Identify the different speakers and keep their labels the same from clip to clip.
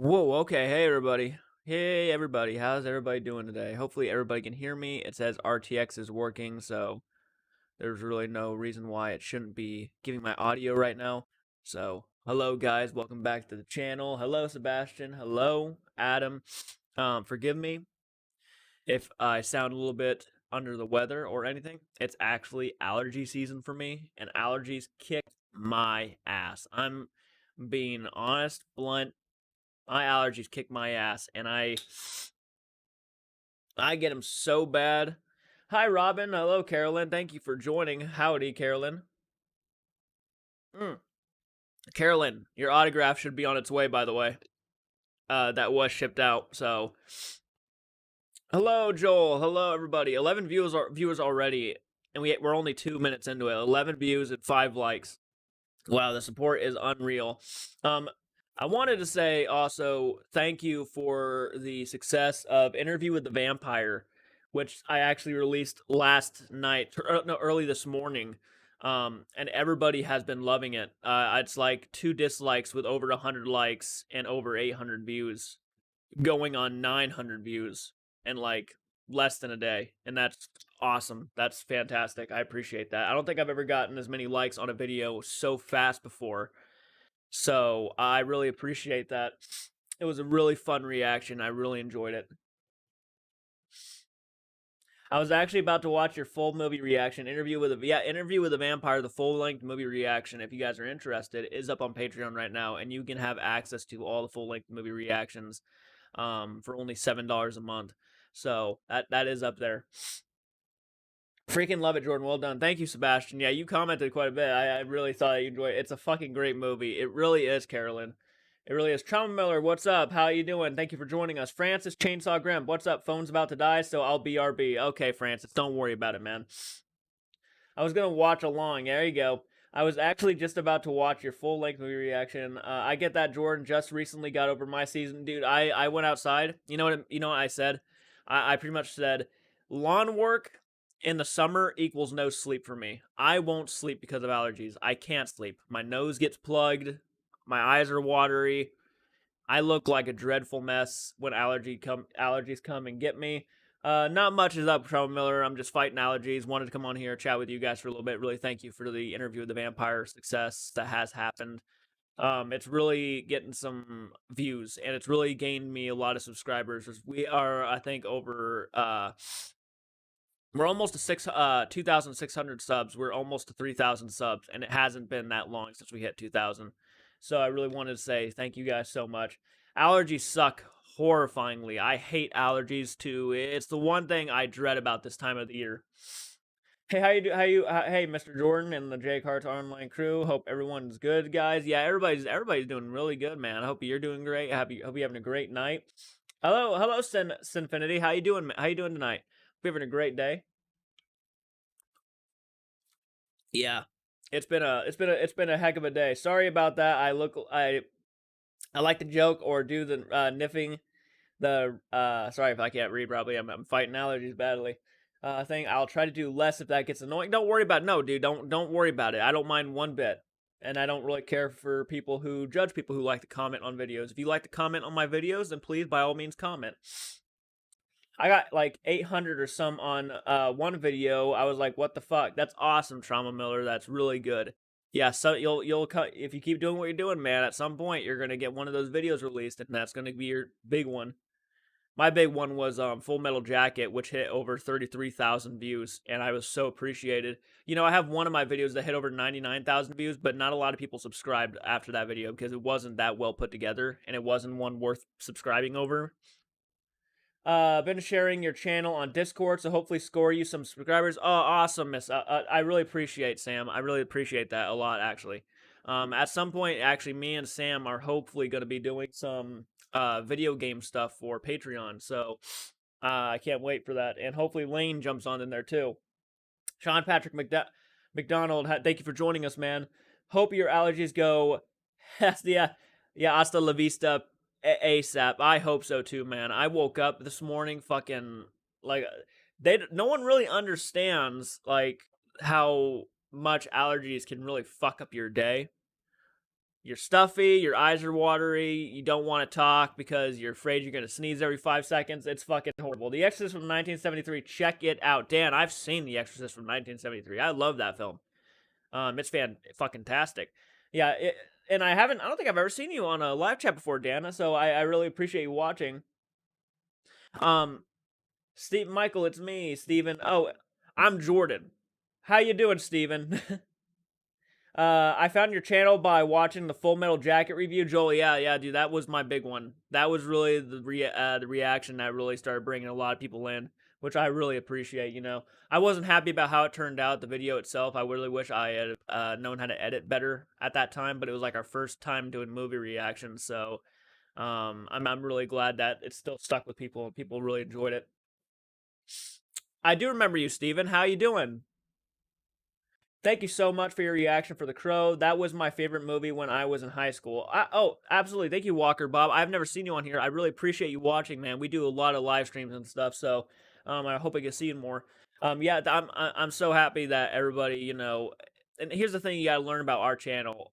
Speaker 1: Whoa, okay. Hey, everybody. Hey, everybody. How's everybody doing today? Hopefully, everybody can hear me. It says RTX is working, so there's really no reason why it shouldn't be giving my audio right now. So, hello, guys. Welcome back to the channel. Hello, Sebastian. Hello, Adam. Forgive me if I sound a little bit under the weather or anything. It's actually allergy season for me, and allergies kicked my ass. I'm being honest, blunt. My allergies kick my ass, and I get them so bad. Hi, Robin. Hello, Carolyn. Thank you for joining. Howdy, Carolyn. Mm. Carolyn, your autograph should be on its way, by the way. That was shipped out, so. Hello, Joel. Hello, everybody. 11 viewers already, and we're only 2 minutes into it. 11 views and 5 likes. Wow, the support is unreal. I wanted to say also thank you for the success of Interview with the Vampire, which I actually released last night, no, early this morning. And everybody has been loving it. It's like 2 dislikes with over 100 likes and over 800 views, going on 900 views in like less than a day, and that's awesome. That's fantastic. I appreciate that. I don't think I've ever gotten as many likes on a video so fast before, so I really appreciate that. It was a really fun reaction. I really enjoyed it. I was actually about to watch your full movie reaction. Interview with a Vampire, the full length movie reaction. If you guys are interested, is up on Patreon right now, and you can have access to all the full length movie reactions for only $7 a month. So that is up there. Freaking love it, Jordan. Well done. Thank you, Sebastian. Yeah, you commented quite a bit. I really thought you enjoyed it. It's a fucking great movie. It really is, Carolyn. It really is. Trauma Miller, what's up? How you doing? Thank you for joining us. Francis Chainsaw Grim, what's up? Phone's about to die, so I'll BRB. Okay, Francis, don't worry about it, man. I was gonna watch along. There you go. I was actually just about to watch your full length movie reaction. I get that Jordan just recently got over my season, dude. I went outside. You know what I said? I pretty much said lawn work in the summer equals no sleep for me. I won't sleep because of allergies. I can't sleep. My nose gets plugged. My eyes are watery. I look like a dreadful mess when allergies come and get me. Not much is up, Travel Miller. I'm just fighting allergies. Wanted to come on here, chat with you guys for a little bit. Really thank you for the Interview with the Vampire success that has happened. It's really getting some views, and it's really gained me a lot of subscribers. We are, I think, over we're almost to 2,600 subs. We're almost to 3,000 subs, and it hasn't been that long since we hit 2,000. So I really wanted to say thank you guys so much. Allergies suck horrifyingly. I hate allergies too. It's the one thing I dread about this time of the year. Hey, how you do? Hey, Mr. Jordan and the JCARTS Online crew. Hope everyone's good, guys. Yeah, everybody's doing really good, man. I hope you're doing great. Hope you're having a great night. Hello, Sinfinity. How you doing? How you doing tonight? Hope you're having a great day. Yeah, it's been a heck of a day. Sorry about that. I like to joke or do the niffing the sorry if I can't read probably. I'm fighting allergies badly. Thing I'll try to do less if that gets annoying. Don't worry about it. No, dude, don't worry about it. I don't mind one bit. And I don't really care for people who judge people who like to comment on videos. If you like to comment on my videos, then please by all means comment. I got like 800 or some on one video. I was like, "What the fuck? That's awesome, Trauma Miller. That's really good." Yeah, so you'll if you keep doing what you're doing, man. At some point, you're gonna get one of those videos released, and that's gonna be your big one. My big one was Full Metal Jacket, which hit over 33,000 views, and I was so appreciated. You know, I have one of my videos that hit over 99,000 views, but not a lot of people subscribed after that video because it wasn't that well put together, and it wasn't one worth subscribing over. Been sharing your channel on Discord, so hopefully score you some subscribers. Oh, awesome, Miss. I really appreciate Sam. I really appreciate that a lot, actually. At some point, actually, me and Sam are hopefully going to be doing some video game stuff for Patreon. So I can't wait for that, and hopefully Lane jumps on in there too. Sean Patrick McDonald, thank you for joining us, man. Hope your allergies go. yeah, hasta la vista ASAP. I hope so too, man. I woke up this morning fucking like no one really understands like how much allergies can really fuck up your day. You're stuffy, your eyes are watery, you don't want to talk because you're afraid you're going to sneeze every 5 seconds. It's fucking horrible. The Exorcist from 1973, check it out. Dan, I've seen The Exorcist from 1973. I love that film. It's fuccking tastic. Yeah, and I don't think I've ever seen you on a live chat before, Dana, so I really appreciate you watching. Steve, Michael, it's me, Steven. Oh, I'm Jordan. How you doing, Steven? I found your channel by watching the Full Metal Jacket review, Joel. Yeah, dude, that was my big one. That was really the reaction that really started bringing a lot of people in, which I really appreciate. You know, I wasn't happy about how it turned out, the video itself. I really wish I had known how to edit better at that time, but it was like our first time doing movie reactions, so I'm really glad that it still stuck with people and people really enjoyed it. I do remember you, Steven. How you doing? Thank you so much for your reaction for The Crow. That was my favorite movie when I was in high school. Oh, absolutely. Thank you, Walker Bob. I've never seen you on here. I really appreciate you watching, man. We do a lot of live streams and stuff, so I hope I can see you more. Yeah, I'm so happy that everybody, you know. And here's the thing you gotta learn about our channel.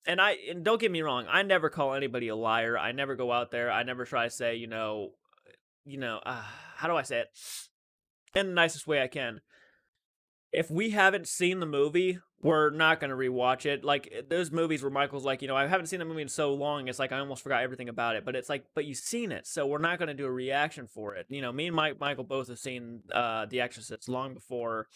Speaker 1: And don't get me wrong, I never call anybody a liar. I never go out there. I never try to say, how do I say it in the nicest way I can. If we haven't seen the movie, we're not going to rewatch it. Like, those movies where Michael's like, I haven't seen the movie in so long, it's like I almost forgot everything about it. But it's like, but you've seen it, so we're not going to do a reaction for it. You know, me and Michael both have seen The Exorcist long before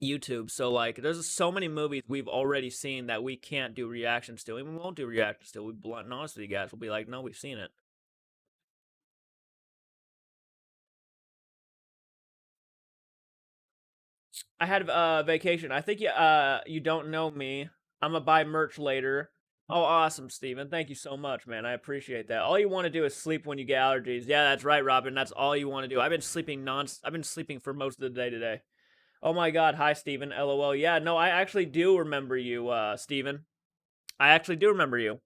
Speaker 1: YouTube. So, like, there's so many movies we've already seen that we can't do reactions to. And we won't do reactions to. We'll be blunt and honest with you guys. We'll be like, no, we've seen it. I had a vacation. I think you don't know me. I'm gonna buy merch later. Oh, awesome, Steven. Thank you so much, man. I appreciate that. All you want to do is sleep when you get allergies. Yeah, that's right, Robin. That's all you want to do. I've been sleeping for most of the day today. Oh my god, hi Steven. LOL. Yeah, no, I actually do remember you, Steven. I actually do remember you.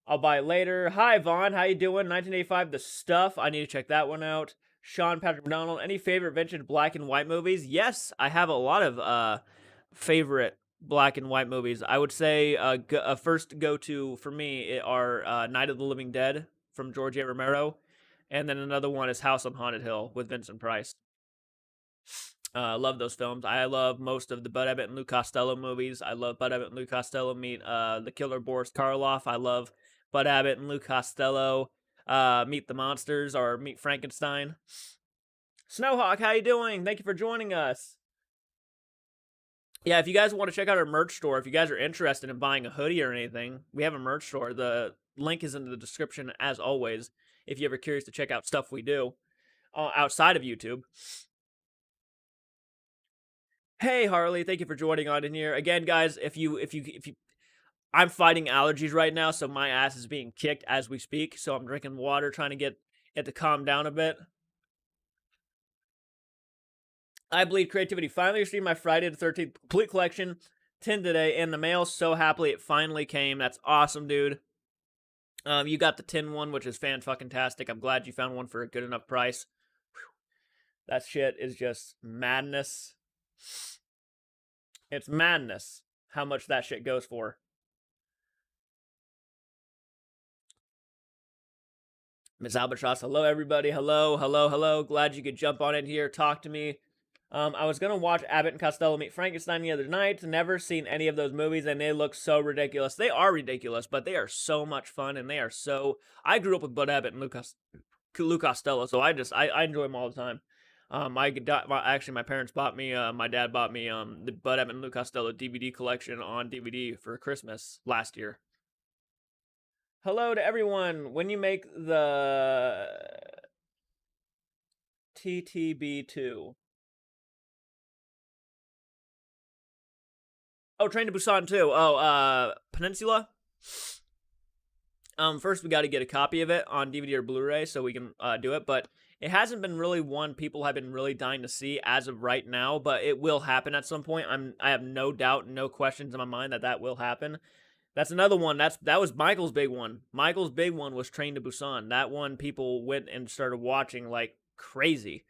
Speaker 1: I'll buy it later. Hi Vaughn, how you doing? 1985 The Stuff. I need to check that one out. Sean Patrick McDonald, any favorite vintage black and white movies? Yes, I have a lot of favorite black and white movies. I would say a first go-to for me are Night of the Living Dead from George A. Romero, and then another one is House on Haunted Hill with Vincent Price. Love those films. I love most of the Bud Abbott and Lou Costello movies. I love Bud Abbott and Lou Costello meet the killer Boris Karloff. I love Bud Abbott and Lou Costello meet the monsters or meet Frankenstein. Snowhawk, how you doing? Thank you for joining us. Yeah, if you guys want to check out our merch store, if you guys are interested in buying a hoodie or anything, we have a merch store. The link is in the description as always. If you're ever curious to check out stuff we do outside of YouTube. Hey Harley, thank you for joining on in here. Again, guys, if you I'm fighting allergies right now, so my ass is being kicked as we speak. So I'm drinking water, trying to get it to calm down a bit. I Bleed Creativity finally received my Friday the 13th complete collection, 10 today, in the mail. So happily it finally came. That's awesome, dude. You got the tin one, which is fan-fucking-tastic. I'm glad you found one for a good enough price. Whew. That shit is just madness. It's madness how much that shit goes for. Miss Albatross, hello everybody. Hello. Glad you could jump on in here, talk to me. I was gonna watch Abbott and Costello meet Frankenstein the other night. Never seen any of those movies, and they look so ridiculous. They are ridiculous, but they are so much fun, and they are so. I grew up with Bud Abbott and Lou Costello, so I enjoy them all the time. Actually, my parents bought me. My dad bought me the Bud Abbott and Lou Costello DVD collection on DVD for Christmas last year. Hello to everyone. When you make the TTB2. Oh, Train to Busan 2. Oh, Peninsula. First we got to get a copy of it on DVD or Blu-ray so we can do it, but it hasn't been really one people have been really dying to see as of right now, but it will happen at some point. I have no doubt, no questions in my mind that will happen. That's another one. That was Michael's big one. Michael's big one was Train to Busan. That one people went and started watching like crazy.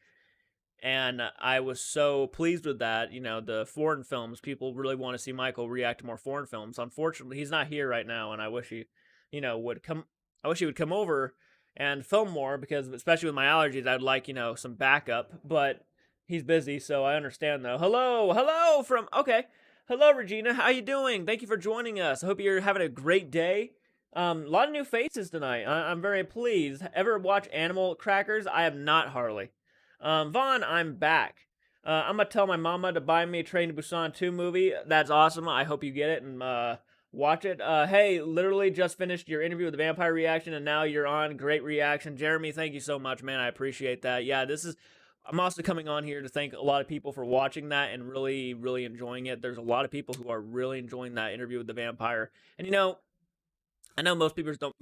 Speaker 1: And I was so pleased with that. You know, the foreign films, people really want to see Michael react to more foreign films. Unfortunately, he's not here right now, and I wish he, would come. I wish he would come over and film more because, especially with my allergies, I'd like some backup. But he's busy, so I understand though. Hello from hello Regina, how you doing? Thank you for joining us. I hope you're having a great day. A lot of new faces tonight. I'm very pleased. Ever watch Animal Crackers? I have not, Harley. Vaughn, I'm back. I'm gonna tell my mama to buy me a Train to Busan 2 movie. That's awesome. I hope you get it and watch it. Hey, literally just finished your interview with the vampire reaction, and now you're on. Great reaction, Jeremy. Thank you so much, man. I appreciate that. Yeah, this is. I'm also coming on here to thank a lot of people for watching that and really, really enjoying it. There's a lot of people who are really enjoying that interview with the vampire, and I know most people don't,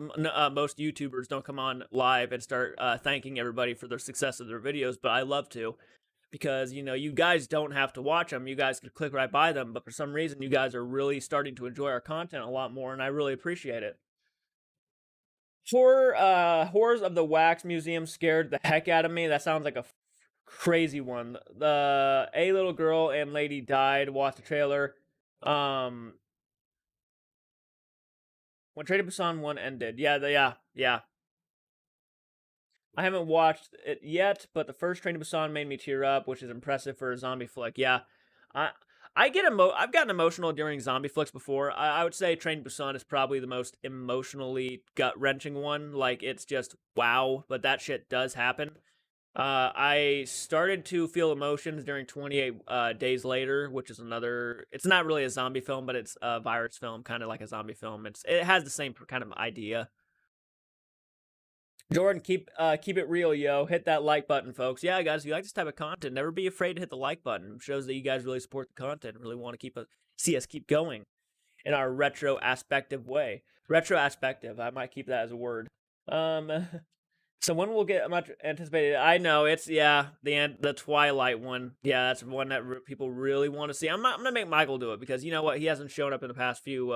Speaker 1: most YouTubers don't come on live and start thanking everybody for their success of their videos, but I love to because you guys don't have to watch them. You guys can click right by them, but for some reason, you guys are really starting to enjoy our content a lot more, and I really appreciate it. Horrors of the Wax Museum scared the heck out of me. That sounds like a crazy one. A little girl and lady died. Watch the trailer. Um, when Train to Busan 1 ended. Yeah. I haven't watched it yet, but the first Train to Busan made me tear up, which is impressive for a zombie flick. Yeah, I I've gotten emotional during zombie flicks before. I would say Train to Busan is probably the most emotionally gut wrenching one. Like it's just wow, but that shit does happen. I started to feel emotions during 28 Days Later, which is another. It's not really a zombie film, but it's a virus film, kind of like a zombie film. It has the same kind of idea. Jordan, keep it real, yo. Hit that like button, folks. Yeah, guys, if you like this type of content, never be afraid to hit the like button. It shows that you guys really support the content, really want to see us keep going in our retro aspective way. Retro aspective. I might keep that as a word. Um, so when we'll get much anticipated? I know it's the Twilight one. Yeah, that's one that people really want to see. I'm gonna make Michael do it because you know what? He hasn't shown up in the past few.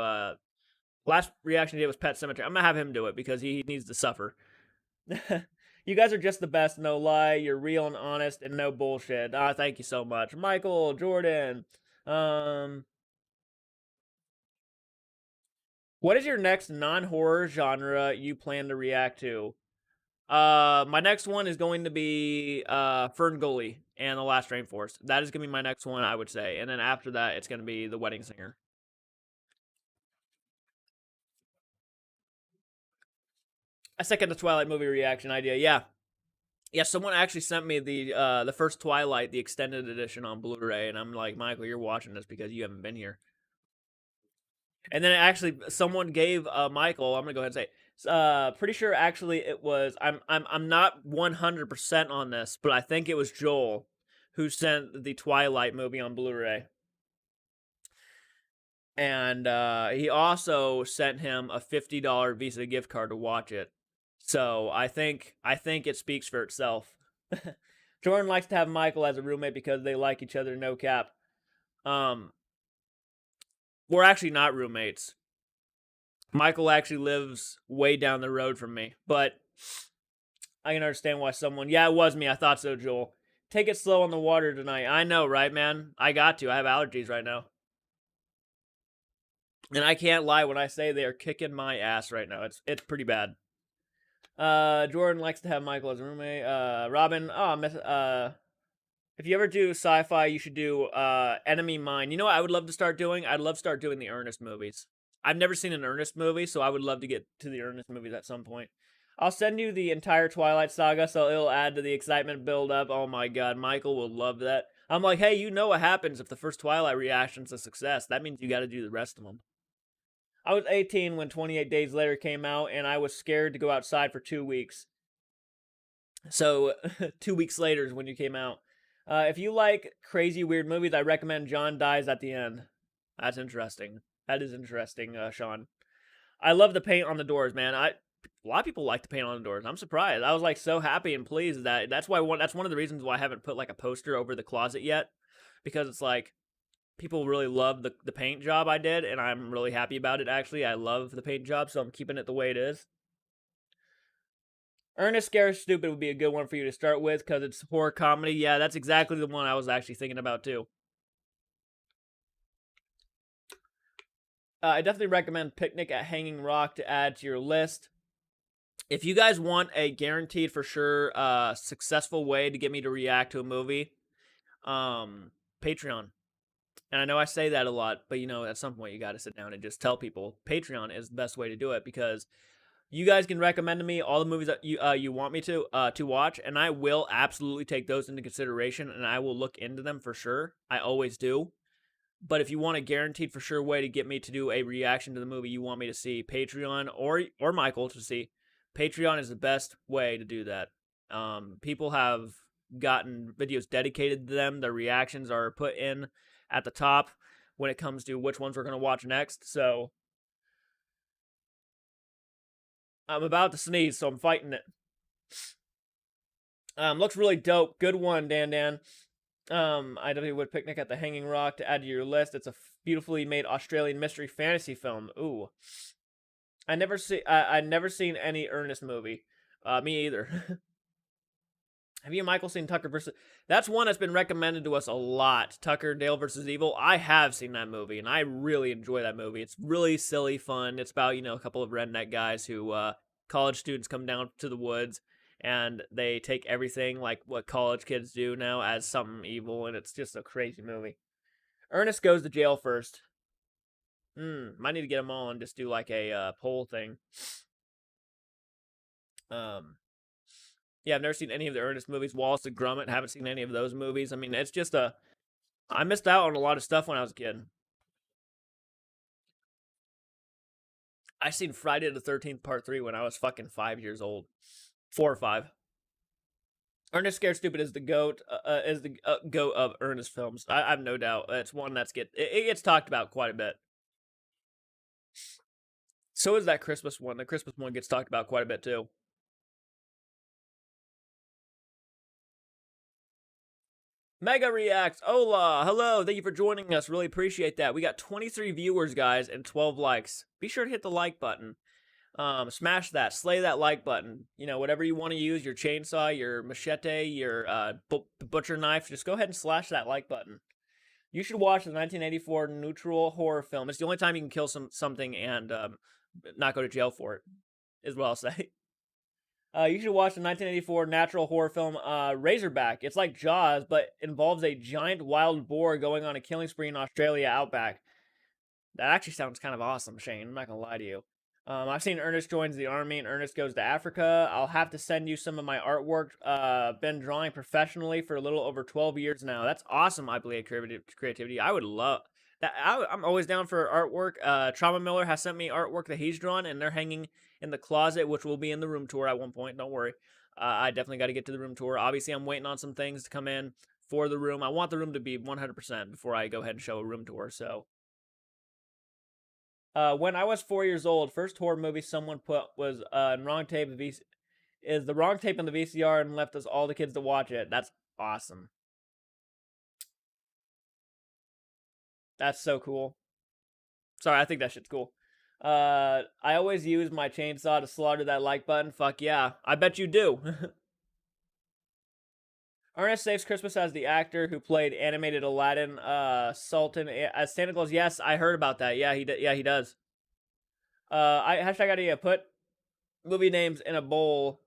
Speaker 1: Last reaction he did was Pet Cemetery. I'm gonna have him do it because he needs to suffer. You guys are just the best, no lie. You're real and honest and no bullshit. Thank you so much. Michael, Jordan. Um what is your next non-horror genre you plan to react to? My next one is going to be Fern Gully and The Last Rainforest. That is gonna be my next one, I would say. And then after that, it's gonna be The Wedding Singer. I second the Twilight movie reaction idea. Yeah. Yeah, someone actually sent me the first Twilight, the extended edition on Blu-ray, and I'm like, Michael, you're watching this because you haven't been here. And then actually, someone gave Michael. I'm gonna go ahead and say, pretty sure actually it was. I'm not 100% on this, but I think it was Joel who sent the Twilight movie on Blu-ray, and he also sent him a $50 Visa gift card to watch it. So I think it speaks for itself. Jordan likes to have Michael as a roommate because they like each other. No cap. Um, we're actually not roommates. Michael actually lives way down the road from me, but I can understand why someone. Yeah, it was me. I thought so, Joel. Take it slow on the water tonight. I know, right, man? I got to. I have allergies right now. And I can't lie when I say they are kicking my ass right now. It's pretty bad. Jordan likes to have Michael as a roommate. Robin, if you ever do sci-fi, you should do Enemy Mine. You know what I would love to start doing? I'd love to start doing the Ernest movies. I've never seen an Ernest movie, so I would love to get to the Ernest movies at some point. I'll send you the entire Twilight Saga, so it'll add to the excitement build up. Oh my god, Michael will love that. I'm like, hey, you know what happens if the first Twilight reaction's a success? That means you got to do the rest of them. I was 18 when 28 Days Later came out, and I was scared to go outside for 2 weeks. So 2 weeks later is when you came out. If you like crazy weird movies, I recommend John Dies at the End. That's interesting. That is interesting, Sean. I love the paint on the doors, man. A lot of people like the paint on the doors. I'm surprised. I was like so happy and pleased that that's why that's one of the reasons why I haven't put like a poster over the closet yet, because it's like people really love the paint job I did, and I'm really happy about it. Actually, I love the paint job, so I'm keeping it the way it is. Ernest Scared Stupid would be a good one for you to start with because it's horror comedy. Yeah, that's exactly the one I was actually thinking about too. I definitely recommend Picnic at Hanging Rock to add to your list. If you guys want a guaranteed for sure successful way to get me to react to a movie, Patreon. And I know I say that a lot, but at some point you got to sit down and just tell people Patreon is the best way to do it because you guys can recommend to me all the movies that you want me to watch, and I will absolutely take those into consideration, and I will look into them for sure. I always do. But if you want a guaranteed for sure way to get me to do a reaction to the movie you want me to see, Patreon or Michael to see, Patreon is the best way to do that. People have gotten videos dedicated to them. Their reactions are put in at the top when it comes to which ones we're going to watch next. So I'm about to sneeze, so I'm fighting it. Looks really dope. Good one, Dan Dan. I definitely would Picnic at the Hanging Rock to add to your list. It's a beautifully made Australian mystery fantasy film. Ooh, I never seen any Ernest movie. Me either. Have you and Michael seen Tucker versus? That's one that's been recommended to us a lot. Tucker Dale versus Evil. I have seen that movie, and I really enjoy that movie. It's really silly, fun. It's about a couple of redneck guys who college students come down to the woods, and they take everything like what college kids do now as something evil, and it's just a crazy movie. Ernest goes to jail first. Might need to get them all and just do like a poll thing. Yeah, I've never seen any of the Ernest movies. Wallace and Gromit, haven't seen any of those movies. I mean, it's just I missed out on a lot of stuff when I was a kid. I seen Friday the 13th Part 3 when I was fucking 5 years old. 4 or 5. Ernest Scared Stupid is the goat, goat of Ernest films. I have no doubt. It's one it gets talked about quite a bit. So is that Christmas one. The Christmas one gets talked about quite a bit too. Mega Reacts, hola, hello, thank you for joining us. Really appreciate that. We got 23 viewers, guys, and 12 likes. Be sure to hit the like button. Smash that, slay that like button. Whatever you want to use, your chainsaw, your machete, your butcher knife, just go ahead and slash that like button. You should watch the 1984 neutral horror film. It's the only time you can kill something and not go to jail for it, is what I'll say. You should watch the 1984 natural horror film Razorback. It's like Jaws, but involves a giant wild boar going on a killing spree in Australia outback. That actually sounds kind of awesome, Shane. I'm not going to lie to you. I've seen Ernest joins the army and Ernest goes to Africa. I'll have to send you some of my artwork. Been drawing professionally for a little over 12 years now. That's awesome, I believe, creativity. I would love that. I'm always down for artwork. Trauma Miller has sent me artwork that he's drawn, and they're hanging in the closet, which will be in the room tour at one point. Don't worry. I definitely got to get to the room tour. Obviously, I'm waiting on some things to come in for the room. I want the room to be 100% before I go ahead and show a room tour. So when I was 4 years old, first horror movie someone put was wrong tape is the wrong tape in the VCR and left us all the kids to watch it. That's awesome. That's so cool. Sorry, I think that shit's cool. I always use my chainsaw to slaughter that like button. Fuck yeah. I bet you do. Ernest Saves Christmas as the actor who played animated Aladdin, Sultan as Santa Claus. Yes, I heard about that. Yeah, he does. I hashtag idea. Put movie names in a bowl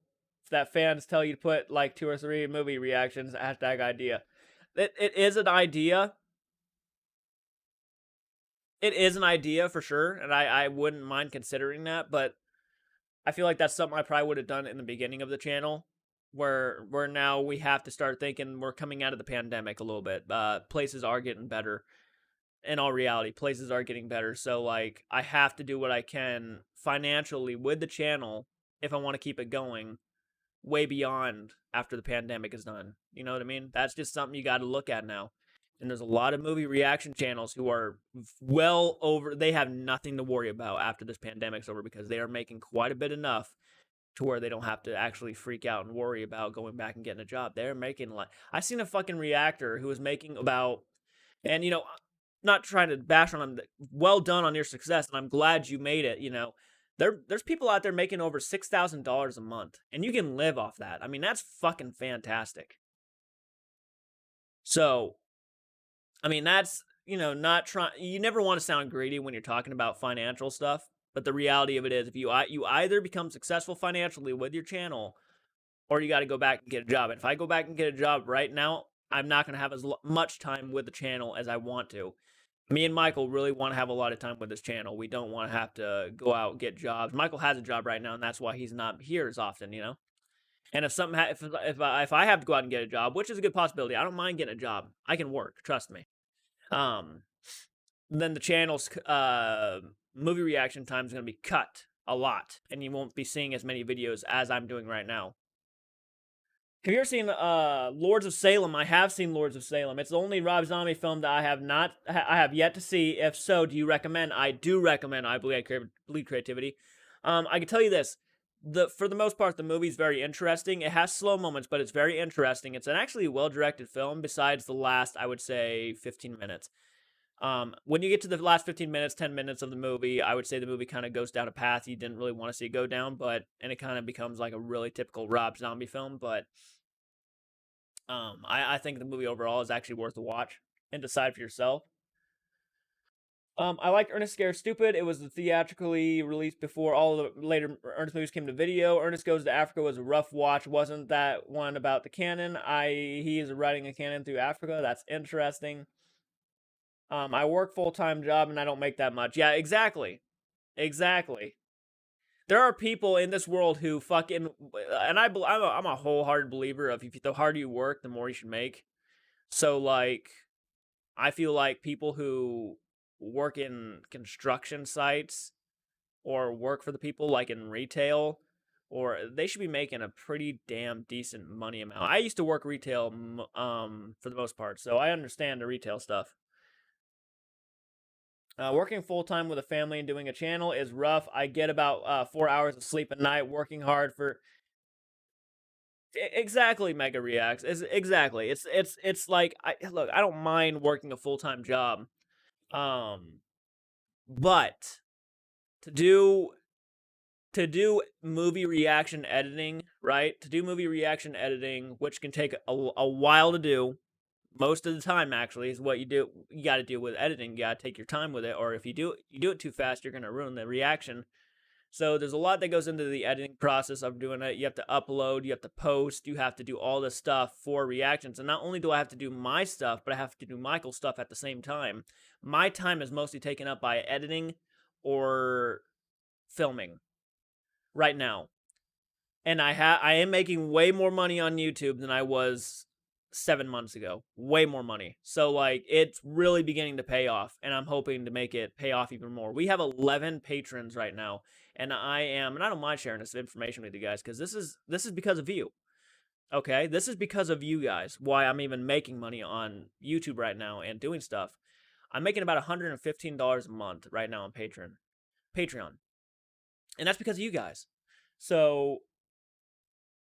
Speaker 1: that fans tell you to put like 2 or 3 movie reactions. Hashtag idea. It is an idea. It is an idea for sure, and I wouldn't mind considering that, but I feel like that's something I probably would have done in the beginning of the channel, where now we have to start thinking we're coming out of the pandemic a little bit. Places are getting better. In all reality, places are getting better. So like I have to do what I can financially with the channel if I want to keep it going way beyond after the pandemic is done. You know what I mean? That's just something you got to look at now. And there's a lot of movie reaction channels who are well over, they have nothing to worry about after this pandemic's over because they are making quite a bit enough to where they don't have to actually freak out and worry about going back and getting a job. They're making like, I seen a fucking reactor who was making about, and not trying to bash on them, well done on your success, and I'm glad you made it, There's people out there making over $6,000 a month, and you can live off that. I mean, that's fucking fantastic. So, I mean, that's, not trying. You never want to sound greedy when you're talking about financial stuff, but the reality of it is, if you either become successful financially with your channel, or you got to go back and get a job. And if I go back and get a job right now, I'm not going to have as much time with the channel as I want to. Me and Michael really want to have a lot of time with this channel. We don't want to have to go out and get jobs. Michael has a job right now, and that's why he's not here as often, And if something, if I have to go out and get a job, which is a good possibility, I don't mind getting a job. I can work, trust me. Then the channel's movie reaction time is going to be cut a lot, and you won't be seeing as many videos as I'm doing right now. Have you ever seen Lords of Salem? I have seen Lords of Salem. It's the only Rob Zombie film that I have yet to see. If so, do you recommend? I do recommend. I believe creativity. I can tell you this: for the most part, the movie's very interesting. It has slow moments, but it's very interesting. It's an actually well-directed film. Besides the last, I would say, 15 minutes. When you get to the last 15 minutes, 10 minutes of the movie, I would say the movie kind of goes down a path you didn't really want to see it go down, and it kind of becomes like a really typical Rob Zombie film. But I think the movie overall is actually worth a watch and decide for yourself. I liked Ernest Scared Stupid. It was theatrically released before all the later Ernest movies came to video. Ernest Goes to Africa was a rough watch. Wasn't that one about the canon? He is writing a canon through Africa. That's interesting. I work full-time job and I don't make that much. Yeah, exactly. Exactly. There are people in this world who fucking, and I'm a wholehearted believer of the harder you work, the more you should make. So like, I feel like people who work in construction sites or work for the people like in retail, or they should be making a pretty damn decent money amount. I used to work retail for the most part, so I understand the retail stuff. Working full-time with a family and doing a channel is rough. I get about 4 hours of sleep a night working hard for... Exactly, Mega Reacts. Exactly. It's like, look, I don't mind working a full-time job. But to do movie reaction editing, right? To do movie reaction editing, which can take a while to do, most of the time actually, is what you got to do with editing. You got to take your time with it, or if you do it too fast, you're going to ruin the reaction. So there's a lot that goes into the editing process of doing it. You have to upload, you have to post, you have to do all this stuff for reactions. And not only do I have to do my stuff, but I have to do Michael's stuff at the same time. My time is mostly taken up by editing or filming right now. And I am making way more money on YouTube than I was 7 months ago. Way more money. So like, it's really beginning to pay off, and I'm hoping to make it pay off even more. We have 11 patrons right now, and I don't mind sharing this information with you guys, because this is because of you. Okay, this is because of you guys why I'm even making money on YouTube right now and doing stuff. I'm making about $115 a month right now on Patreon, and that's because of you guys. So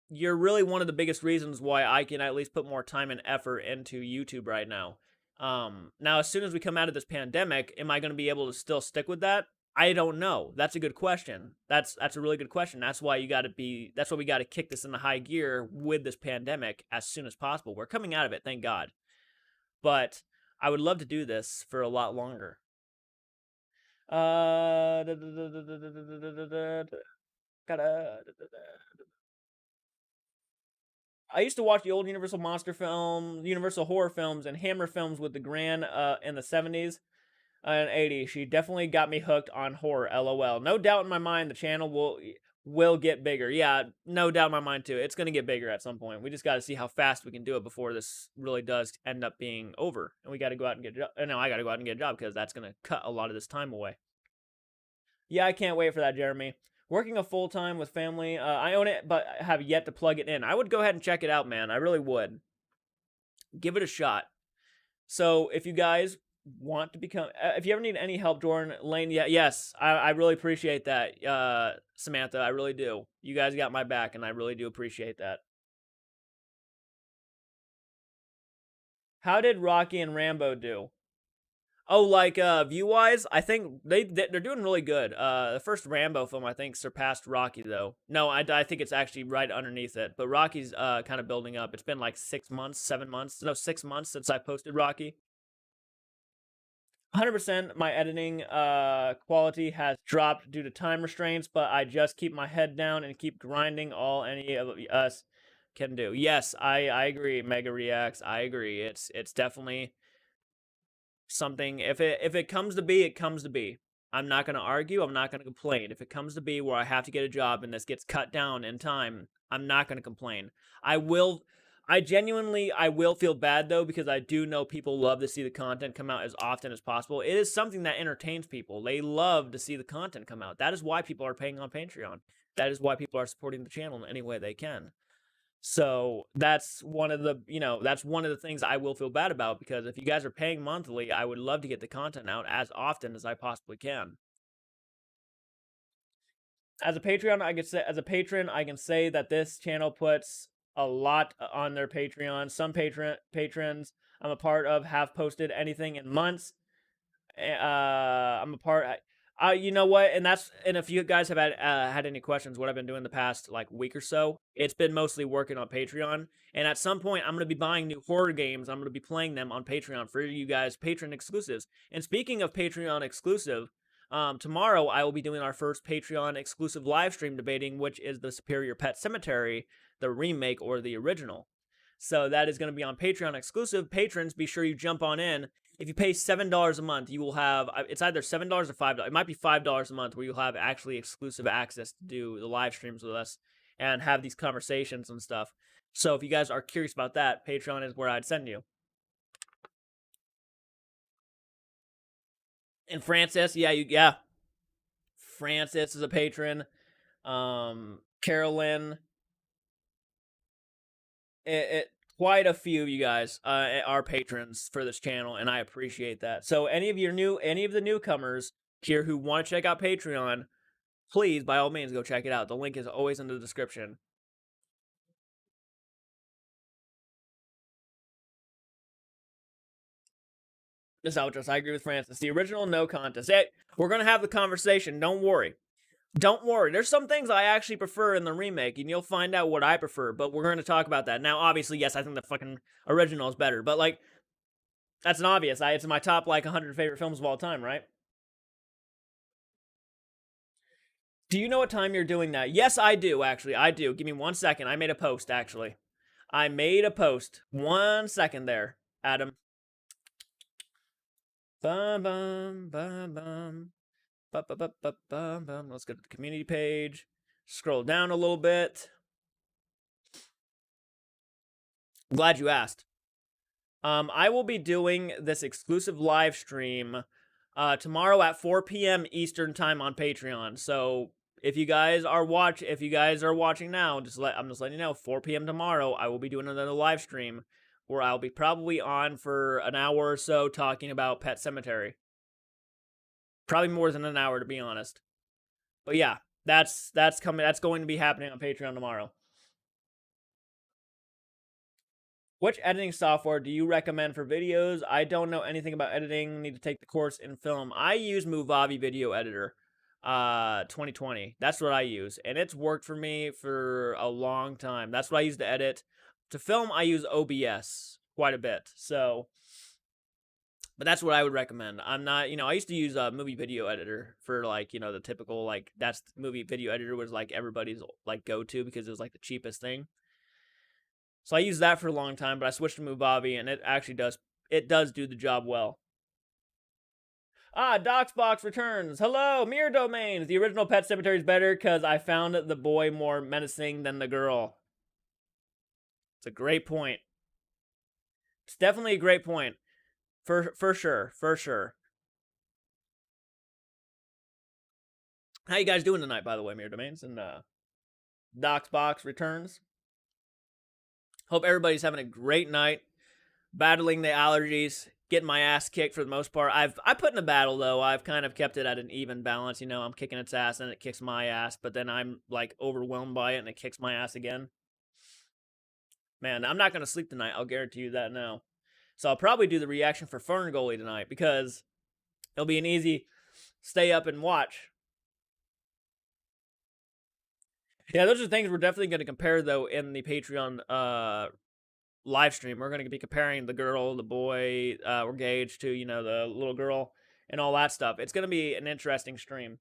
Speaker 1: you're really one of the biggest reasons why I can at least put more time and effort into YouTube right now. Now, as soon as we come out of this pandemic, am I going to be able to still stick with that? I don't know. That's a good question. That's a really good question. That's why we got to kick this into high gear with this pandemic as soon as possible. We're coming out of it, thank God. But I would love to do this for a lot longer. I used to watch the old Universal monster film, Universal horror films, and Hammer films with the Gran in the 70s and 80s. She definitely got me hooked on horror, LOL. No doubt in my mind the channel will get bigger. Yeah, no doubt in my mind too. It's going to get bigger at some point. We just got to see how fast we can do it before this really does end up being over. And we got to go out and get a job. No, I got to go out and get a job, because that's going to cut a lot of this time away. Yeah, I can't wait for that, Jeremy. Working a full-time with family. I own it, but I have yet to plug it in. I would go ahead and check it out, man. I really would. Give it a shot. So if you guys want to become... if you ever need any help, Jordan, Lane, yes, I really appreciate that, Samantha. I really do. You guys got my back, and I really do appreciate that. How did Rocky and Rambo do? Oh, like view wise, I think they're doing really good. The first Rambo film I think surpassed Rocky though. No, I think it's actually right underneath it. But Rocky's kind of building up. It's been like 6 months, 7 months, no 6 months since I posted Rocky. 100% my editing quality has dropped due to time restraints, but I just keep my head down and keep grinding all any of us can do. Yes, I agree. Mega reacts. I agree. It's definitely something. If it comes to be, it comes to be. I'm not going to argue. I'm not going to complain. If it comes to be where I have to get a job and this gets cut down in time, I'm not going to complain. I will feel bad though, because I do know people love to see the content come out as often as possible. It is something that entertains people. They love to see the content come out. That is why people are paying on Patreon. That is why people are supporting the channel in any way they can. So that's one of the things I will feel bad about, because if you guys are paying monthly, I would love to get the content out as often as I possibly can. As a Patreon, I can say as a patron, I can say that this channel puts a lot on their Patreon. Some patrons I'm a part of have posted anything in months. I'm a part. You know what? And if you guys have had any questions, what I've been doing the past like week or so, it's been mostly working on Patreon. And at some point, I'm gonna be buying new horror games. I'm gonna be playing them on Patreon for you guys, patron exclusives. And speaking of Patreon exclusive, tomorrow I will be doing our first Patreon exclusive live stream debating which is the superior Pet Cemetery, the remake or the original. So that is going to be on Patreon exclusive. Patrons, be sure you jump on in. If you pay $7 a month, you will have, it's either $7 or $5. It might be $5 a month where you'll have actually exclusive access to do the live streams with us and have these conversations and stuff. So if you guys are curious about that, Patreon is where I'd send you. And Francis, yeah. Francis is a patron. Carolyn, quite a few of you guys are patrons for this channel, and I appreciate that. So any of the newcomers here who want to check out Patreon, please by all means go check it out. The link is always in the description. This Outros, I agree with Francis. The original, no contest. Hey, we're gonna have the conversation. Don't worry. Don't worry. There's some things I actually prefer in the remake, and you'll find out what I prefer. But we're going to talk about that now. Obviously, yes, I think the fucking original is better. But like, that's an obvious. It's my top like 100 favorite films of all time, right? Do you know what time you're doing that? Yes, I do. Actually, I do. Give me 1 second. I made a post. Actually, I made a post. 1 second there, Adam. Bum bum bum bum. Bum, bum, bum, bum, bum, bum. Let's go to the community page. Scroll down a little bit. I'm glad you asked. I will be doing this exclusive live stream tomorrow at 4 p.m. Eastern time on Patreon. So if you guys are watching now, I'm just letting you know, 4 p.m. tomorrow, I will be doing another live stream where I'll be probably on for an hour or so talking about Pet Cemetery. Probably more than an hour, to be honest. But yeah, that's coming. That's going to be happening on Patreon tomorrow. Which editing software do you recommend for videos? I don't know anything about editing. Need to take the course in film. I use Movavi Video Editor 2020. That's what I use. And it's worked for me for a long time. That's what I use to edit. To film, I use OBS quite a bit. So, but that's what I would recommend. I'm not, I used to use a movie video editor for like, the typical, like, that's movie video editor was like everybody's like go-to because it was like the cheapest thing. So I used that for a long time, but I switched to Movavi, and it actually does do the job well. Docsbox returns. Hello, Mirror Domains. The original Pet Cemetery is better because I found the boy more menacing than the girl. It's a great point. It's definitely a great point. For sure. How you guys doing tonight, by the way, Mirror Domains? And Docsbox returns. Hope everybody's having a great night, battling the allergies, getting my ass kicked for the most part. I put in a battle though. I've kind of kept it at an even balance. I'm kicking its ass and it kicks my ass, but then I'm like overwhelmed by it and it kicks my ass again. Man, I'm not gonna sleep tonight. I'll guarantee you that now. So I'll probably do the reaction for Ferngully tonight because It'll be an easy stay up and watch. Yeah, those are things we're definitely going to compare though in the Patreon live stream. We're going to be comparing the girl, the boy, we're engaged to, the little girl and all that stuff. It's going to be an interesting stream.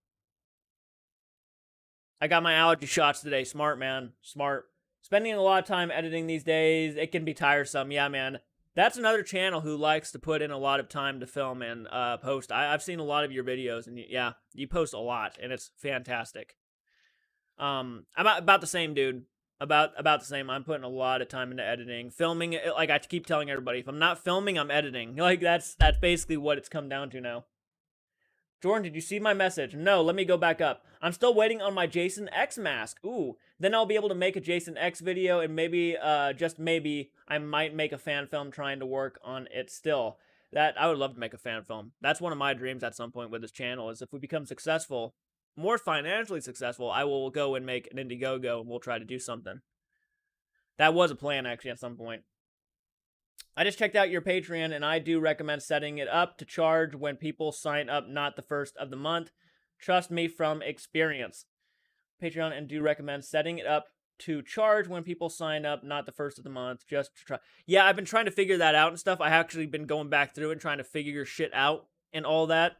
Speaker 1: I got my allergy shots today. Smart, man. Smart. Spending a lot of time editing these days, it can be tiresome. Yeah, man. That's another channel who likes to put in a lot of time to film and post. I've seen a lot of your videos, and yeah, you post a lot, and it's fantastic. I'm about the same, dude. About the same. I'm putting a lot of time into editing, filming. Like I keep telling everybody, if I'm not filming, I'm editing. Like that's basically what it's come down to now. Jordan, did you see my message? No, let me go back up. I'm still waiting on my Jason X mask. Ooh, then I'll be able to make a Jason X video, and maybe, just maybe, I might make a fan film trying to work on it still. That, I would love to make a fan film. That's one of my dreams at some point with this channel, is if we become successful, more financially successful, I will go and make an Indiegogo, and we'll try to do something. That was a plan, actually, at some point. I just checked out your Patreon, and I do recommend setting it up to charge when people sign up, not the first of the month. Trust me from experience. Patreon, and do recommend setting it up to charge when people sign up, not the first of the month, just to try. Yeah, I've been trying to figure that out and stuff. I actually been going back through and trying to figure your shit out and all that.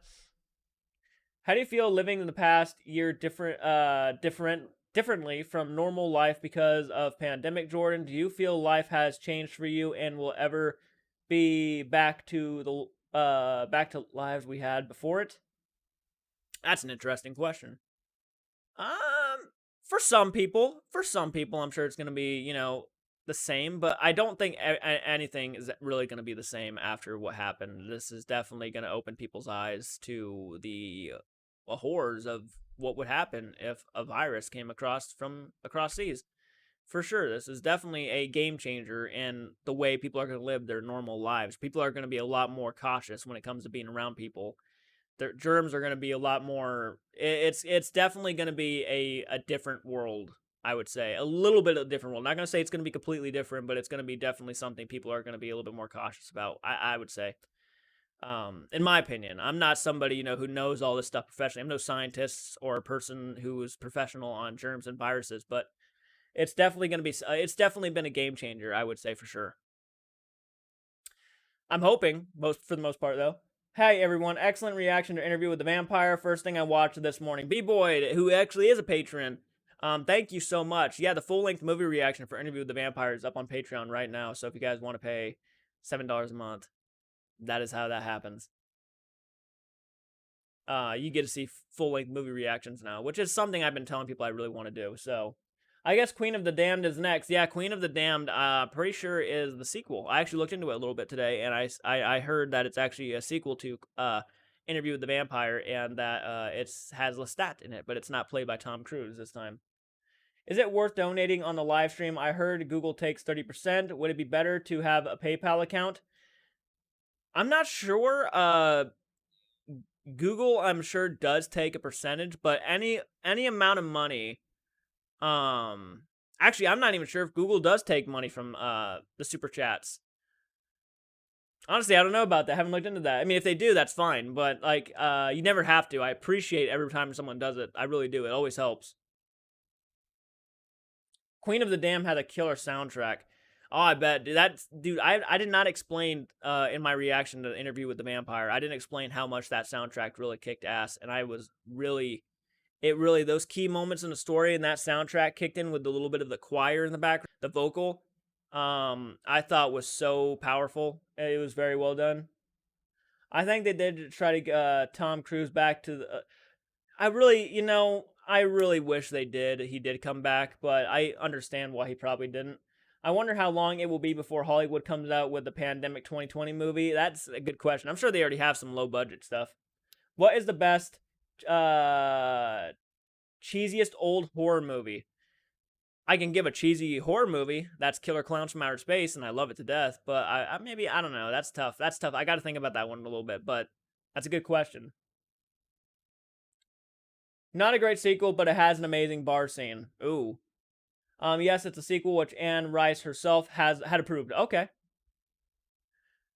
Speaker 1: How do you feel living in the past year differently from normal life because of pandemic, Jordan? Do you feel life has changed for you and will ever be back to lives we had before it? That's an interesting question. For some people, I'm sure it's going to be, the same, but I don't think anything is really going to be the same after what happened. This is definitely going to open people's eyes to the horrors of what would happen if a virus came across seas. For sure, this is definitely a game changer in the way people are going to live their normal lives. People are going to be a lot more cautious when it comes to being around people. Their germs are going to be a lot more. It's definitely going to be a different world. I would say a little bit of a different world. Not going to say it's going to be completely different, but it's going to be definitely something people are going to be a little bit more cautious about. I would say. In my opinion, I'm not somebody who knows all this stuff professionally. I'm no scientist or a person who is professional on germs and viruses, but it's definitely going to be. It's definitely been a game changer. I would say for sure. I'm hoping for the most part though. Hey everyone, excellent reaction to Interview with the Vampire. First thing I watched this morning. B-Boy, who actually is a patron. Thank you so much. Yeah, the full-length movie reaction for Interview with the Vampire is up on Patreon right now. So if you guys want to pay $7 a month, that is how that happens. You get to see full-length movie reactions now, which is something I've been telling people I really want to do. So I guess Queen of the Damned is next. Yeah, Queen of the Damned, pretty sure is the sequel. I actually looked into it a little bit today, and I heard that it's actually a sequel to Interview with the Vampire, and that it has Lestat in it, but it's not played by Tom Cruise this time. Is it worth donating on the live stream? I heard Google takes 30%. Would it be better to have a PayPal account? I'm not sure. Google, I'm sure, does take a percentage, but any amount of money. Actually, I'm not even sure if Google does take money from the super chats. Honestly, I don't know about that. I haven't looked into that. I mean, if they do, that's fine. But like, you never have to. I appreciate every time someone does it. I really do. It always helps. Queen of the Dam had a killer soundtrack. Oh, I bet. Dude, I did not explain in my reaction to the Interview with the Vampire. I didn't explain how much that soundtrack really kicked ass, and I was really. It really, those key moments in the story and that soundtrack kicked in with a little bit of the choir in the background, the vocal, I thought was so powerful. It was very well done. I think they did try to get Tom Cruise back to the. I really wish they did. He did come back, but I understand why he probably didn't. I wonder how long it will be before Hollywood comes out with the Pandemic 2020 movie. That's a good question. I'm sure they already have some low budget stuff. What is the best cheesiest old horror movie? I can give a cheesy horror movie. That's Killer Clowns from Outer Space, and I love it to death. But I don't know. That's tough. I got to think about that one a little bit, but that's a good question. Not a great sequel, but it has an amazing bar scene. Ooh. Yes, it's a sequel which Anne Rice herself had approved. Okay.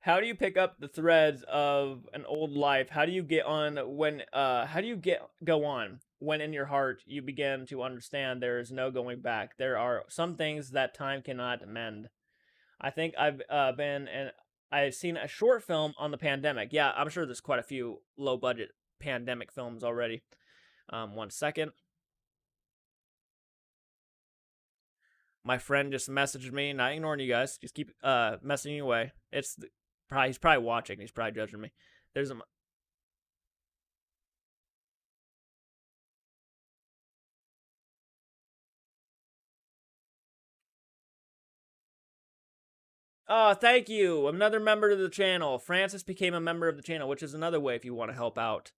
Speaker 1: How do you pick up the threads of an old life? How do you get on when how do you get go on when in your heart you begin to understand there is no going back? There are some things that time cannot mend. I think I've been and I've seen a short film on the pandemic. Yeah, I'm sure there's quite a few low budget pandemic films already. One second. My friend just messaged me, not ignoring you guys. Just keep messaging away. Probably he's probably watching. He's probably judging me. There's a Oh, thank you. Another member of the channel. Francis became a member of the channel, which is another way if you want to help out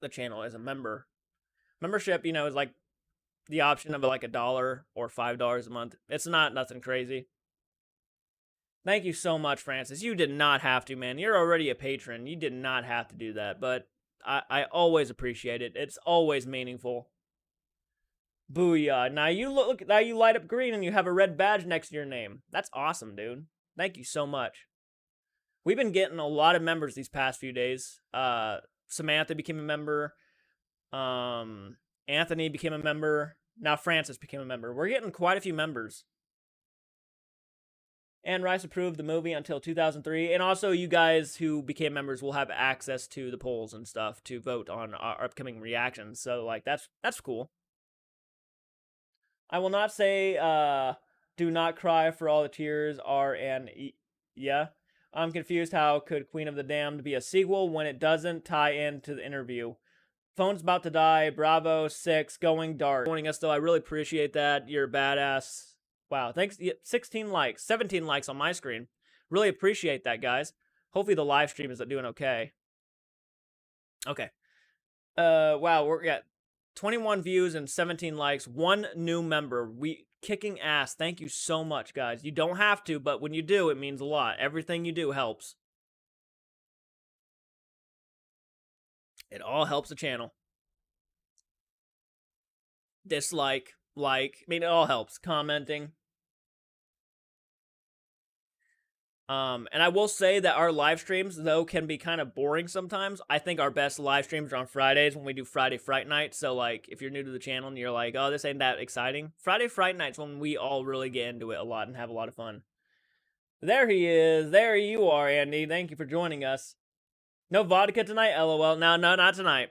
Speaker 1: the channel as a member. Membership, is like the option of like $1 or $5 a month. It's not nothing crazy. Thank you so much, Francis. You did not have to, man. You're already a patron. You did not have to do that, but I always appreciate it. It's always meaningful. Booyah. Now you light up green and you have a red badge next to your name. That's awesome, dude. Thank you so much. We've been getting a lot of members these past few days. Samantha became a member. Anthony became a member. Now Francis became a member. We're getting quite a few members. And Rice approved the movie until 2003. And also, you guys who became members will have access to the polls and stuff to vote on our upcoming reactions. So, like, that's cool. I will not say, do not cry for all the tears are yeah. I'm confused. How could Queen of the Damned be a sequel when it doesn't tie into the interview? Phone's about to die. Bravo 6 going dark. Joining us though, I really appreciate that. You're a badass. Wow, thanks. 16 likes, 17 likes on my screen. Really appreciate that, guys. Hopefully the live stream is doing okay. Okay. Wow, we're at 21 views and 17 likes. One new member. We kicking ass. Thank you so much, guys. You don't have to, but when you do, it means a lot. Everything you do helps. It all helps the channel. Dislike, like, I mean, it all helps. Commenting. And I will say that our live streams, though, can be kind of boring sometimes. I think our best live streams are on Fridays when we do Friday Fright Night. So, like, if you're new to the channel and you're like, oh, this ain't that exciting, Friday Fright Night's when we all really get into it a lot and have a lot of fun. There he is. There you are, Andy. Thank you for joining us. No vodka tonight? LOL. No, not tonight.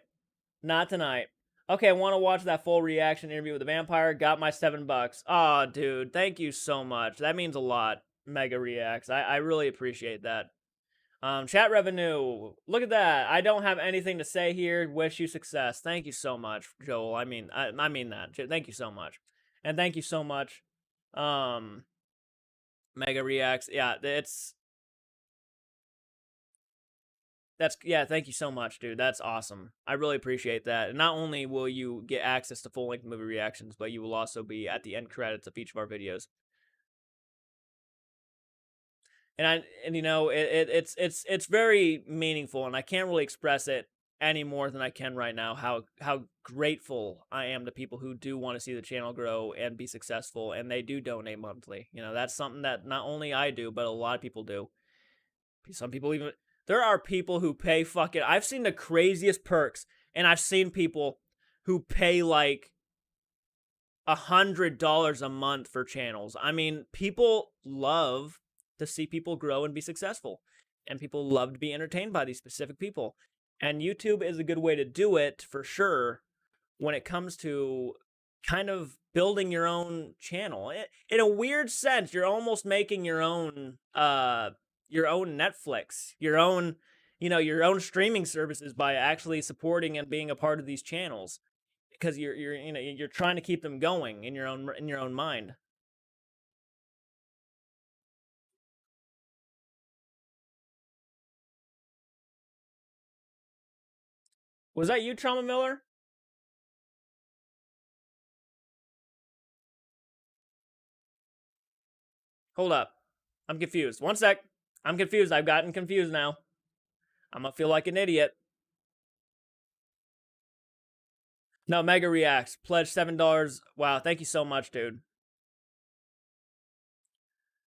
Speaker 1: Not tonight. Okay, I want to watch that full reaction interview with the vampire. Got my $7. Aw, dude. Thank you so much. That means a lot. Mega reacts. I really appreciate that. Chat revenue. Look at that. I don't have anything to say here. Wish you success. Thank you so much, Joel. I mean that. Thank you so much. And thank you so much. Mega reacts. Yeah, yeah, thank you so much, dude. That's awesome. I really appreciate that. And not only will you get access to full-length movie reactions, but you will also be at the end credits of each of our videos. And it's very meaningful, and I can't really express it any more than I can right now. How grateful I am to people who do want to see the channel grow and be successful, and they do donate monthly. That's something that not only I do, but a lot of people do. Some people even there are people who pay fucking. I've seen the craziest perks, and I've seen people who pay like $100 a month for channels. I mean, people love to see people grow and be successful, and people love to be entertained by these specific people. And YouTube is a good way to do it for sure when it comes to kind of building your own channel. In a weird sense, you're almost making your own Netflix, your own streaming services by actually supporting and being a part of these channels, because you're trying to keep them going in your own mind. Was that you, Trauma Miller? Hold up. I'm confused. One sec. I'm confused. I've gotten confused now. I'm gonna feel like an idiot. No, Mega Reacts. Pledge $7. Wow, thank you so much, dude.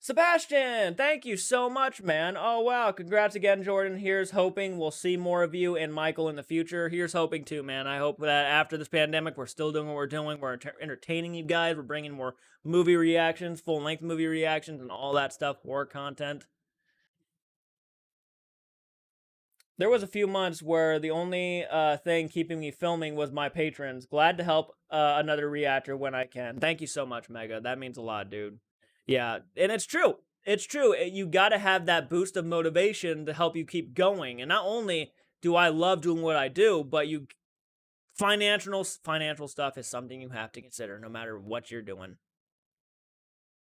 Speaker 1: Sebastian, thank you so much, man. Oh, wow. Congrats again, Jordan. Here's hoping we'll see more of you and Michael in the future. Here's hoping, too, man. I hope that after this pandemic, we're still doing what we're doing. We're entertaining you guys. We're bringing more movie reactions, full-length movie reactions, and all that stuff, horror content. There was a few months where the only thing keeping me filming was my patrons. Glad to help another reactor when I can. Thank you so much, Mega. That means a lot, dude. Yeah, and it's true. It's true. You got to have that boost of motivation to help you keep going. And not only do I love doing what I do, but financial stuff is something you have to consider no matter what you're doing.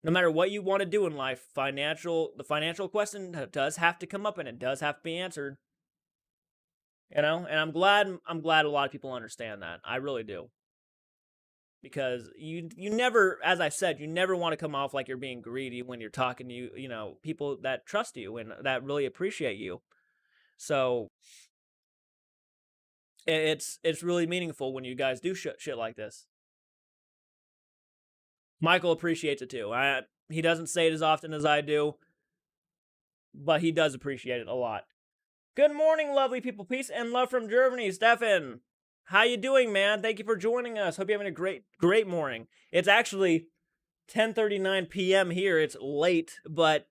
Speaker 1: No matter what you want to do in life, the financial question does have to come up and it does have to be answered. And I'm glad a lot of people understand that. I really do. Because you never, as I said, you never want to come off like you're being greedy when you're talking to people that trust you and that really appreciate you. So it's really meaningful when you guys do shit like this. Michael appreciates it too. He doesn't say it as often as I do, but he does appreciate it a lot. Good morning, lovely people. Peace and love from Germany. Stefan, how you doing, man? Thank you for joining us. Hope you're having a great morning. It's actually 10:39 p.m. here. It's late, but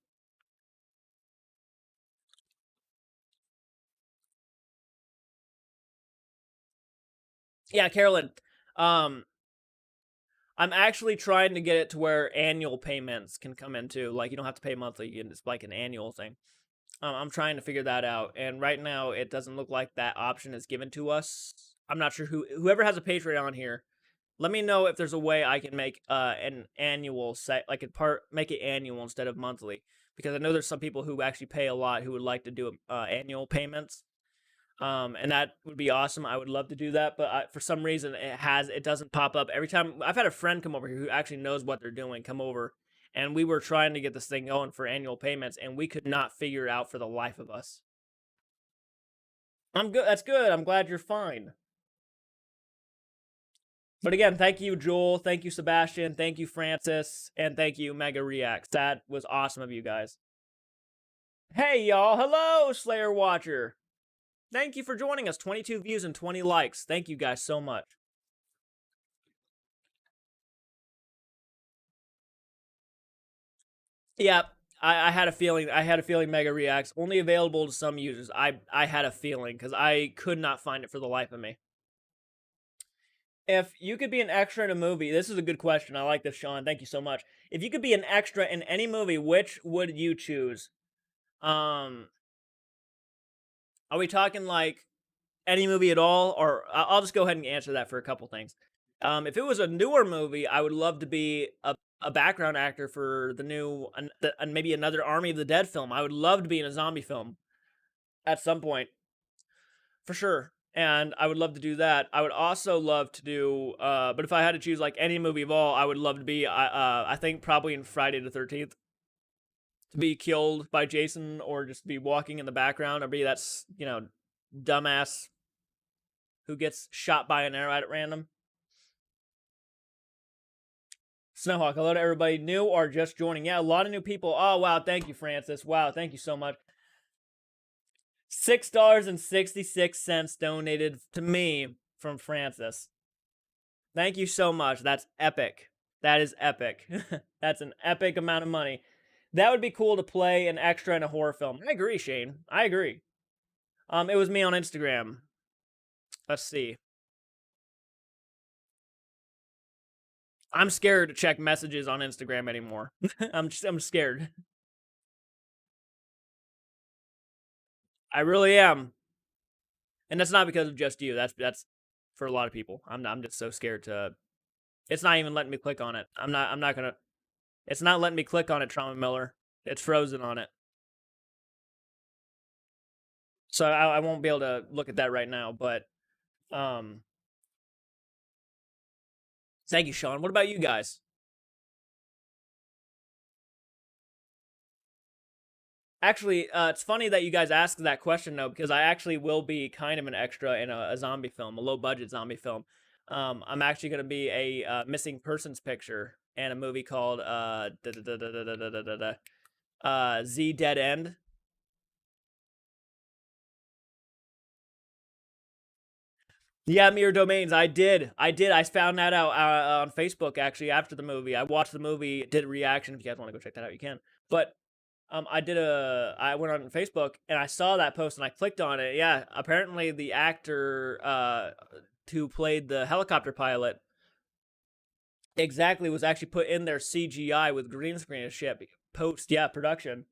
Speaker 1: yeah, Carolyn. I'm actually trying to get it to where annual payments can come in too. Like you don't have to pay monthly. It's like an annual thing. I'm trying to figure that out, and right now it doesn't look like that option is given to us. I'm not sure whoever has a Patreon here. Let me know if there's a way I can make an annual make it annual instead of monthly, because I know there's some people who actually pay a lot who would like to do annual payments. And that would be awesome. I would love to do that, but for some reason it doesn't pop up every time. I've had a friend come over here who actually knows what they're doing come over, and we were trying to get this thing going for annual payments, and we could not figure it out for the life of us. I'm good. That's good. I'm glad you're fine. But again, thank you, Joel. Thank you, Sebastian. Thank you, Francis. And thank you, Mega Reacts. That was awesome of you guys. Hey, y'all. Hello, Slayer Watcher. Thank you for joining us. 22 views and 20 likes. Thank you guys so much. Yeah, I had a feeling. Mega Reacts only available to some users. I had a feeling because I could not find it for the life of me. If you could be an extra in a movie, this is a good question. I like this, Sean. Thank you so much. If you could be an extra in any movie, which would you choose? Are we talking like any movie at all, or I'll just go ahead and answer that for a couple things. If it was a newer movie, I would love to be a background actor for the new and maybe another Army of the Dead film. I would love to be in a zombie film at some point, for sure. And I would love to do that. I would also love to do, but if I had to choose like any movie of all, I would love to be, I think probably in Friday the 13th, to be killed by Jason or just be walking in the background or be that, dumbass who gets shot by an arrow at random. Snowhawk, hello to everybody new or just joining. Yeah, a lot of new people. Oh, wow. Thank you, Francis. Wow. Thank you so much. $6.66 donated to me from Francis. Thank you so much. That's epic. That is epic. That's an epic amount of money. That would be cool to play an extra in a horror film. I agree, Shane. I agree. It was me on Instagram. Let's see. I'm scared to check messages on Instagram anymore. I'm scared. I really am. And that's not because of just you. That's for a lot of people. I'm just so scared to. It's not even letting me click on it. I'm not gonna. It's not letting me click on it, Trauma Miller. It's frozen on it. So I won't be able to look at that right now. But thank you, Sean. What about you guys? Actually, it's funny that you guys asked that question though, because I actually will be kind of an extra in a zombie film, a low budget zombie film. I'm actually going to be a missing persons picture in a movie called Z Dead End. Yeah, Mirror Domains. I found that out on Facebook actually after the movie. I watched the movie, did a reaction. If you guys want to go check that out, you can. But I went on Facebook and I saw that post and I clicked on it. Yeah, apparently the actor who played the helicopter pilot exactly was actually put in their CGI with green screen and shit post production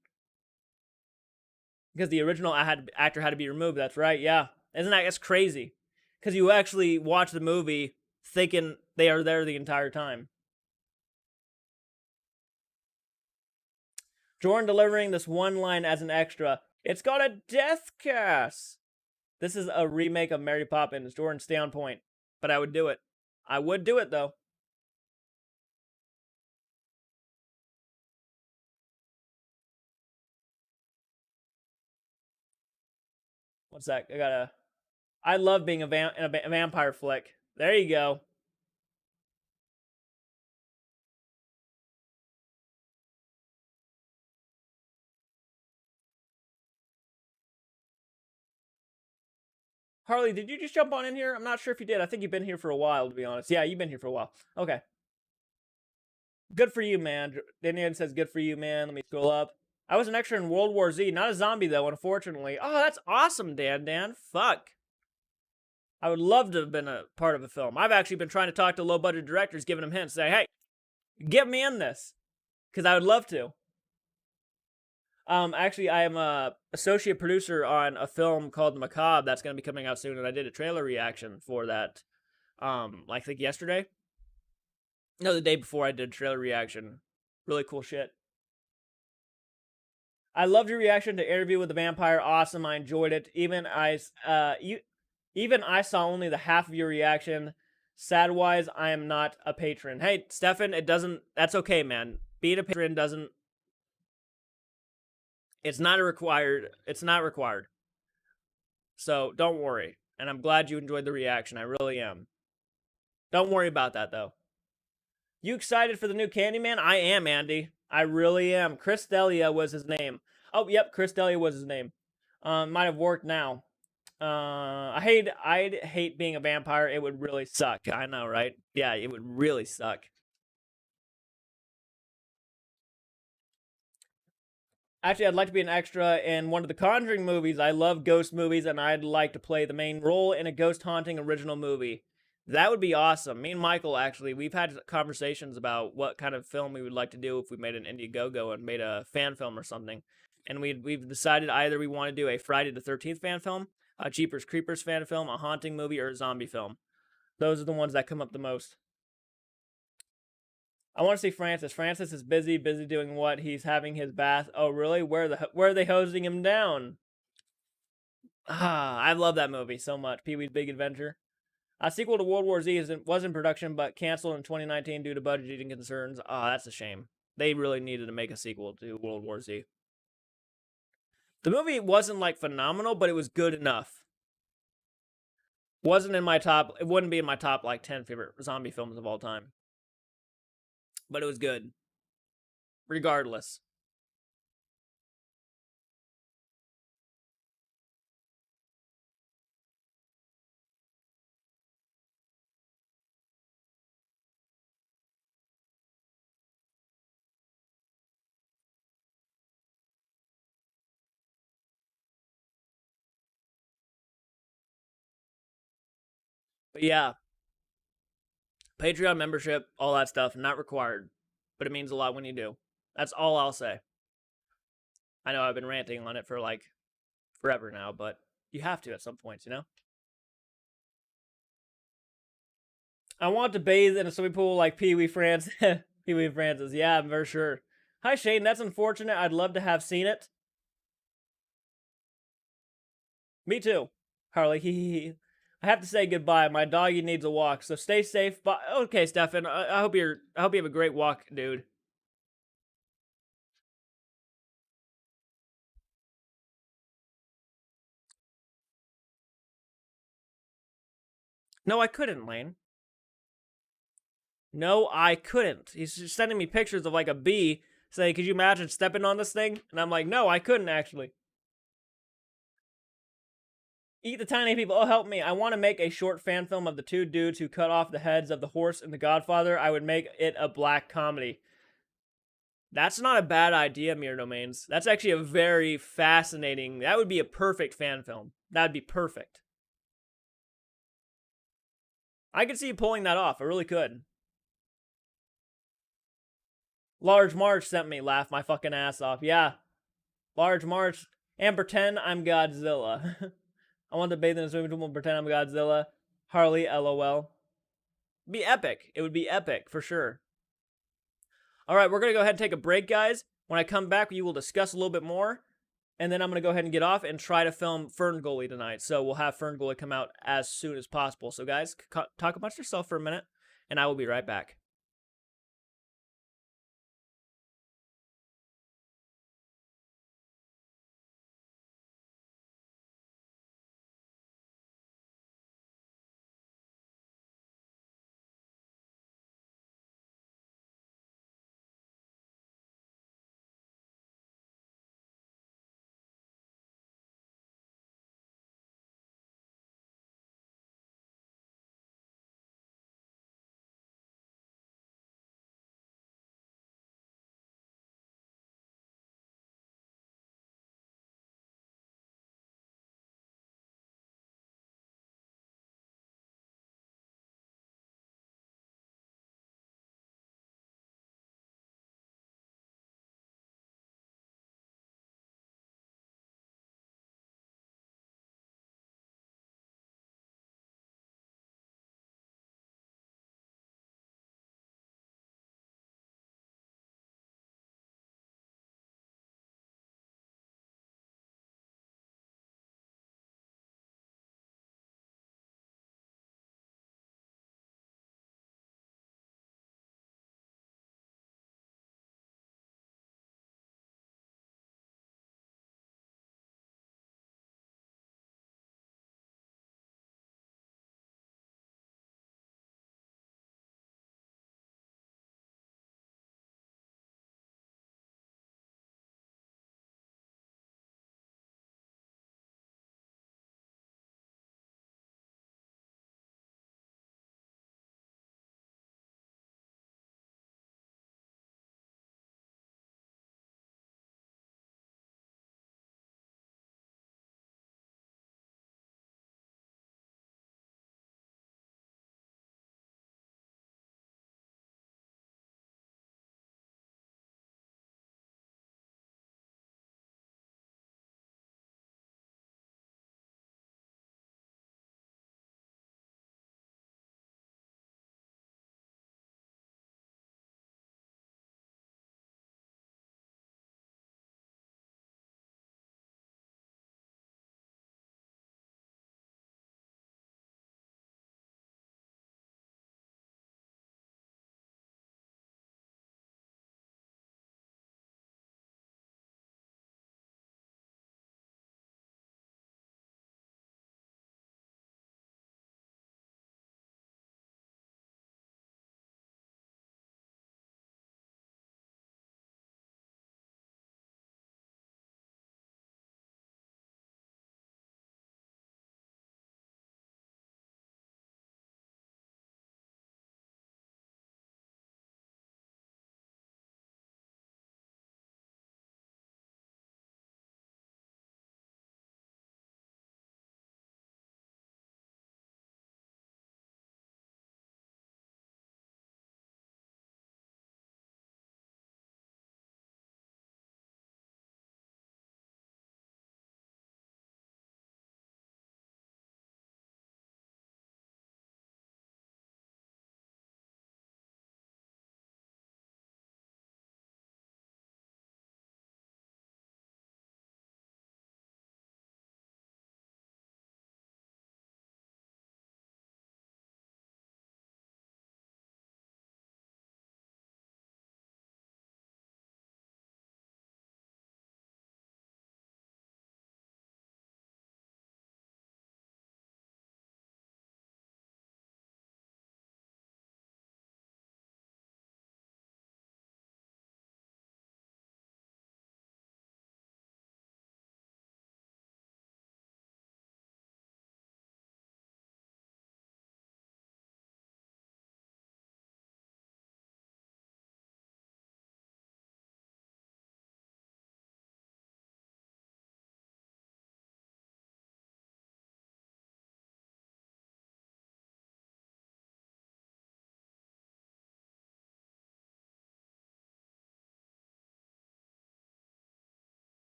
Speaker 1: because the original actor had to be removed. That's right. Yeah, isn't that's crazy? Because you actually watch the movie thinking they are there the entire time. Jordan delivering this one line as an extra. It's got a death kiss. This is a remake of Mary Poppins. Jordan, stay on point. But I would do it. I would do it though. What's that? I love being in a vampire flick. There you go. Harley, did you just jump on in here? I'm not sure if you did. I think you've been here for a while, to be honest. Yeah, you've been here for a while. Okay. Good for you, man. Daniel says, good for you, man. Let me scroll up. I was an extra in World War Z. Not a zombie, though, unfortunately. Oh, that's awesome, Dan. Fuck. I would love to have been a part of a film. I've actually been trying to talk to low-budget directors, giving them hints, say, hey, get me in this. Because I would love to. Actually, I am a associate producer on a film called Macabre that's going to be coming out soon, and I did a trailer reaction for that. I think yesterday. No, the day before I did a trailer reaction. Really cool shit. I loved your reaction to Interview with the Vampire. Awesome, I enjoyed it. Even I saw only the half of your reaction. Sad wise, I am not a patron. Hey, Stefan, it doesn't. That's okay, man. Being a patron doesn't. It's not required. It's not required. So don't worry. And I'm glad you enjoyed the reaction. I really am. Don't worry about that though. You excited for the new Candyman? I am, Andy. I really am. Chris D'Elia was his name. Oh, yep, Chris D'Elia was his name. Might have worked now. I'd hate being a vampire. It would really suck. I know, right? Yeah, it would really suck. Actually, I'd like to be an extra in one of the Conjuring movies. I love ghost movies, and I'd like to play the main role in a ghost haunting original movie. That would be awesome. Me and Michael, actually, we've had conversations about what kind of film we would like to do if we made an Indiegogo and made a fan film or something. And we've decided either we want to do a Friday the 13th fan film, a Jeepers Creepers fan film, a haunting movie, or a zombie film. Those are the ones that come up the most. I want to see Francis. Francis is busy doing what? He's having his bath. Oh, really? Where are they hosing him down? Ah, I love that movie so much. Pee-wee's Big Adventure. A sequel to World War Z was in production, but canceled in 2019 due to budgeting concerns. Ah, that's a shame. They really needed to make a sequel to World War Z. The movie wasn't like phenomenal, but it was good enough. Wasn't in my top. It wouldn't be in my top like 10 favorite zombie films of all time. But it was good. Regardless. But yeah, Patreon membership, all that stuff, not required. But it means a lot when you do. That's all I'll say. I know I've been ranting on it for like forever now, but you have to at some points, you know? I want to bathe in a swimming pool like Pee Wee Francis. Pee Wee Francis, yeah, for sure. Hi Shane, that's unfortunate. I'd love to have seen it. Me too, Harley. I have to say goodbye. My doggy needs a walk, so stay safe. But okay, Stefan. I hope you have a great walk, dude. No, I couldn't, Lane. No, I couldn't. He's just sending me pictures of like a bee say, "Could you imagine stepping on this thing?" And I'm like, "No, I couldn't actually." Eat the Tiny People. Oh, help me. I want to make a short fan film of the two dudes who cut off the heads of the horse in The Godfather. I would make it a black comedy. That's not a bad idea, Mir Domains. That's actually a very fascinating. That would be a perfect fan film. That'd be perfect. I could see you pulling that off. I really could. Large March sent me laugh my fucking ass off. Yeah. Large March. And pretend I'm Godzilla. I want to bathe in a swimming pool and pretend I'm Godzilla. Harley, lol. Be epic. It would be epic for sure. All right, we're going to go ahead and take a break, guys. When I come back, we will discuss a little bit more. And then I'm going to go ahead and get off and try to film Fern Gully tonight. So we'll have Fern Gully come out as soon as possible. So, guys, talk amongst yourself for a minute, and I will be right back.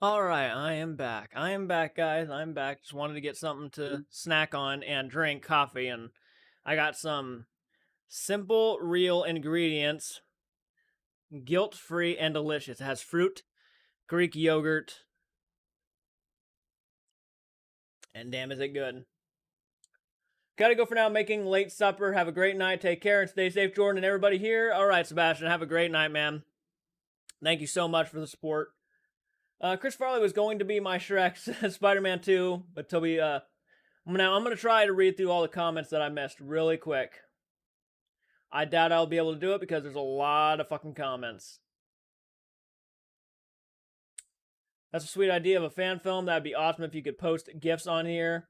Speaker 1: All right, I am back. I am back, guys. I'm back. Just wanted to get something to snack on and drink coffee, and I got some simple, real ingredients, guilt-free and delicious. It has fruit, Greek yogurt, and damn, is it good. Gotta go for now. Making late supper. Have a great night. Take care and stay safe, Jordan, and everybody here. All right, Sebastian, have a great night, man. Thank you so much for the support. Chris Farley was going to be my Shrek Spider-Man 2, but Toby, now I'm gonna try to read through all the comments that I missed really quick. I doubt I'll be able to do it because there's a lot of fucking comments. That's a sweet idea of a fan film. That'd be awesome if you could post GIFs on here.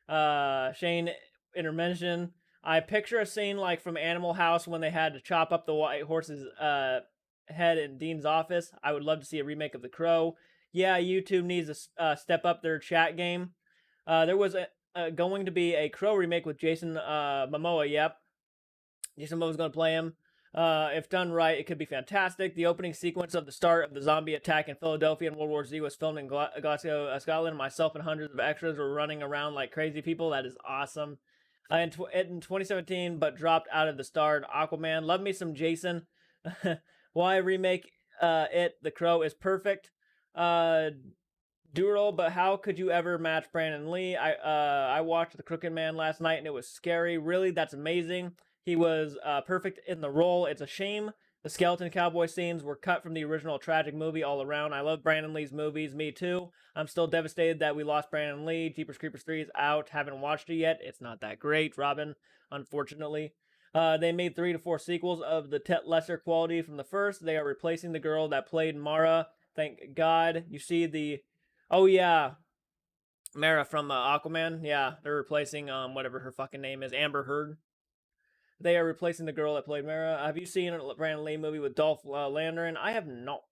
Speaker 1: Shane intervention. I picture a scene like from Animal House when they had to chop up the white horse's head in Dean's office. I would love to see a remake of The Crow. Yeah, YouTube needs to step up their chat game. There was going to be a Crow remake with Jason Momoa. Yep, Jason Momoa's going to play him. If done right, it could be fantastic. The opening sequence of the start of the zombie attack in Philadelphia in World War Z was filmed in Glasgow, Scotland. Myself and hundreds of extras were running around like crazy people. That is awesome. In 2017, but dropped out of the starred Aquaman. Love me some Jason. Why remake it? The Crow is perfect. Duro, but how could you ever match Brandon Lee? I watched The Crooked Man last night and it was scary. Really, that's amazing. He was perfect in the role. It's a shame the skeleton cowboy scenes were cut from the original tragic movie all around. I love Brandon Lee's movies. Me too. I'm still devastated that we lost Brandon Lee. Jeepers Creepers 3 is out. Haven't watched it yet. It's not that great, Robin, unfortunately. They made 3 to 4 sequels of the lesser quality from the first. They are replacing the girl that played Mara. Thank God. You see the... Oh, yeah. Mara from Aquaman. Yeah, they're replacing whatever her fucking name is. Amber Heard. They are replacing the girl that played Mara. Have you seen a Brandon Lee movie with Dolph Lundgren? I have not.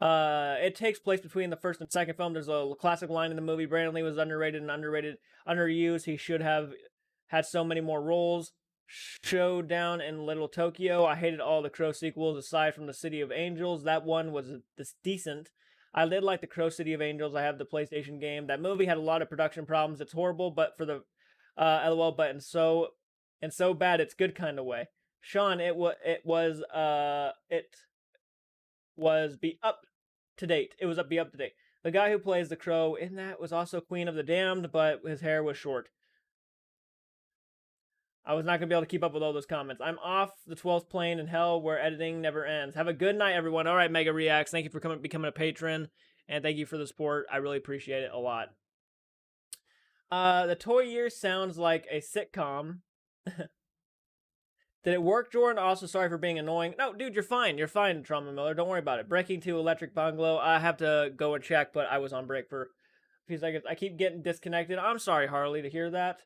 Speaker 1: It takes place between the first and second film. There's a classic line in the movie. Brandon Lee was underrated and underused. He should have had so many more roles. Showdown in Little Tokyo. I hated all the Crow sequels aside from the City of Angels. That one was decent. I did like the Crow City of Angels. I have the PlayStation game. That movie had a lot of production problems. It's horrible, but for the LOL button, so bad it's good kind of way. Sean, it was be up to date. It was be up to date. The guy who plays the Crow in that was also Queen of the Damned, but his hair was short. I was not gonna be able to keep up with all those comments. I'm off the 12th plane in hell where editing never ends. Have a good night, everyone. All right, Mega Reacts. Thank you for becoming a patron, and thank you for the support. I really appreciate it a lot. The toy year sounds like a sitcom. Did it work, Jordan? Also, sorry for being annoying. No, dude, you're fine. You're fine, Trauma Miller. Don't worry about it. Breaking 2 Electric Bungalow. I have to go and check, but I was on break for a few seconds. I keep getting disconnected. I'm sorry, Harley, to hear that.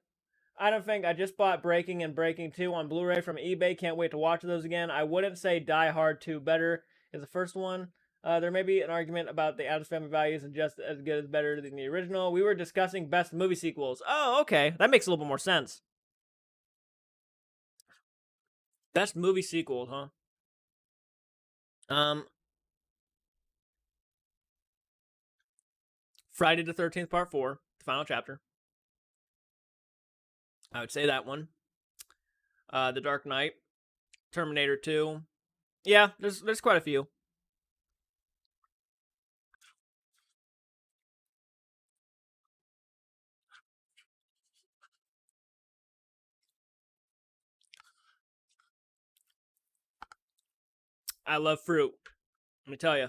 Speaker 1: I don't think I just bought Breaking and Breaking 2 on Blu-ray from eBay. Can't wait to watch those again. I wouldn't say Die Hard 2 better is the first one. There may be an argument about the Addams Family Values and just as good as better than the original. We were discussing best movie sequels. Oh, okay. That makes a little bit more sense. Best movie sequels, huh? Friday the 13th Part 4, the final chapter. I would say that one. The Dark Knight, Terminator 2. Yeah, there's quite a few. I love fruit. Let me tell you.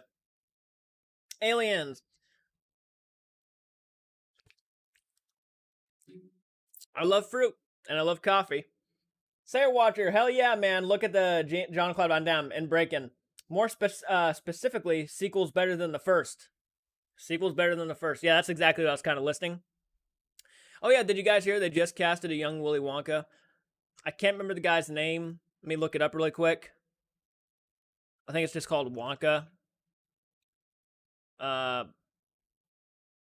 Speaker 1: Aliens. I love fruit and I love coffee. Sayer Watcher, hell yeah, man! Look at the John Claude Van Damme and Breakin'. More specifically, sequels better than the first. Sequels better than the first. Yeah, that's exactly what I was kind of listing. Oh yeah, did you guys hear they just casted a young Willy Wonka? I can't remember the guy's name. Let me look it up really quick. I think it's just called Wonka.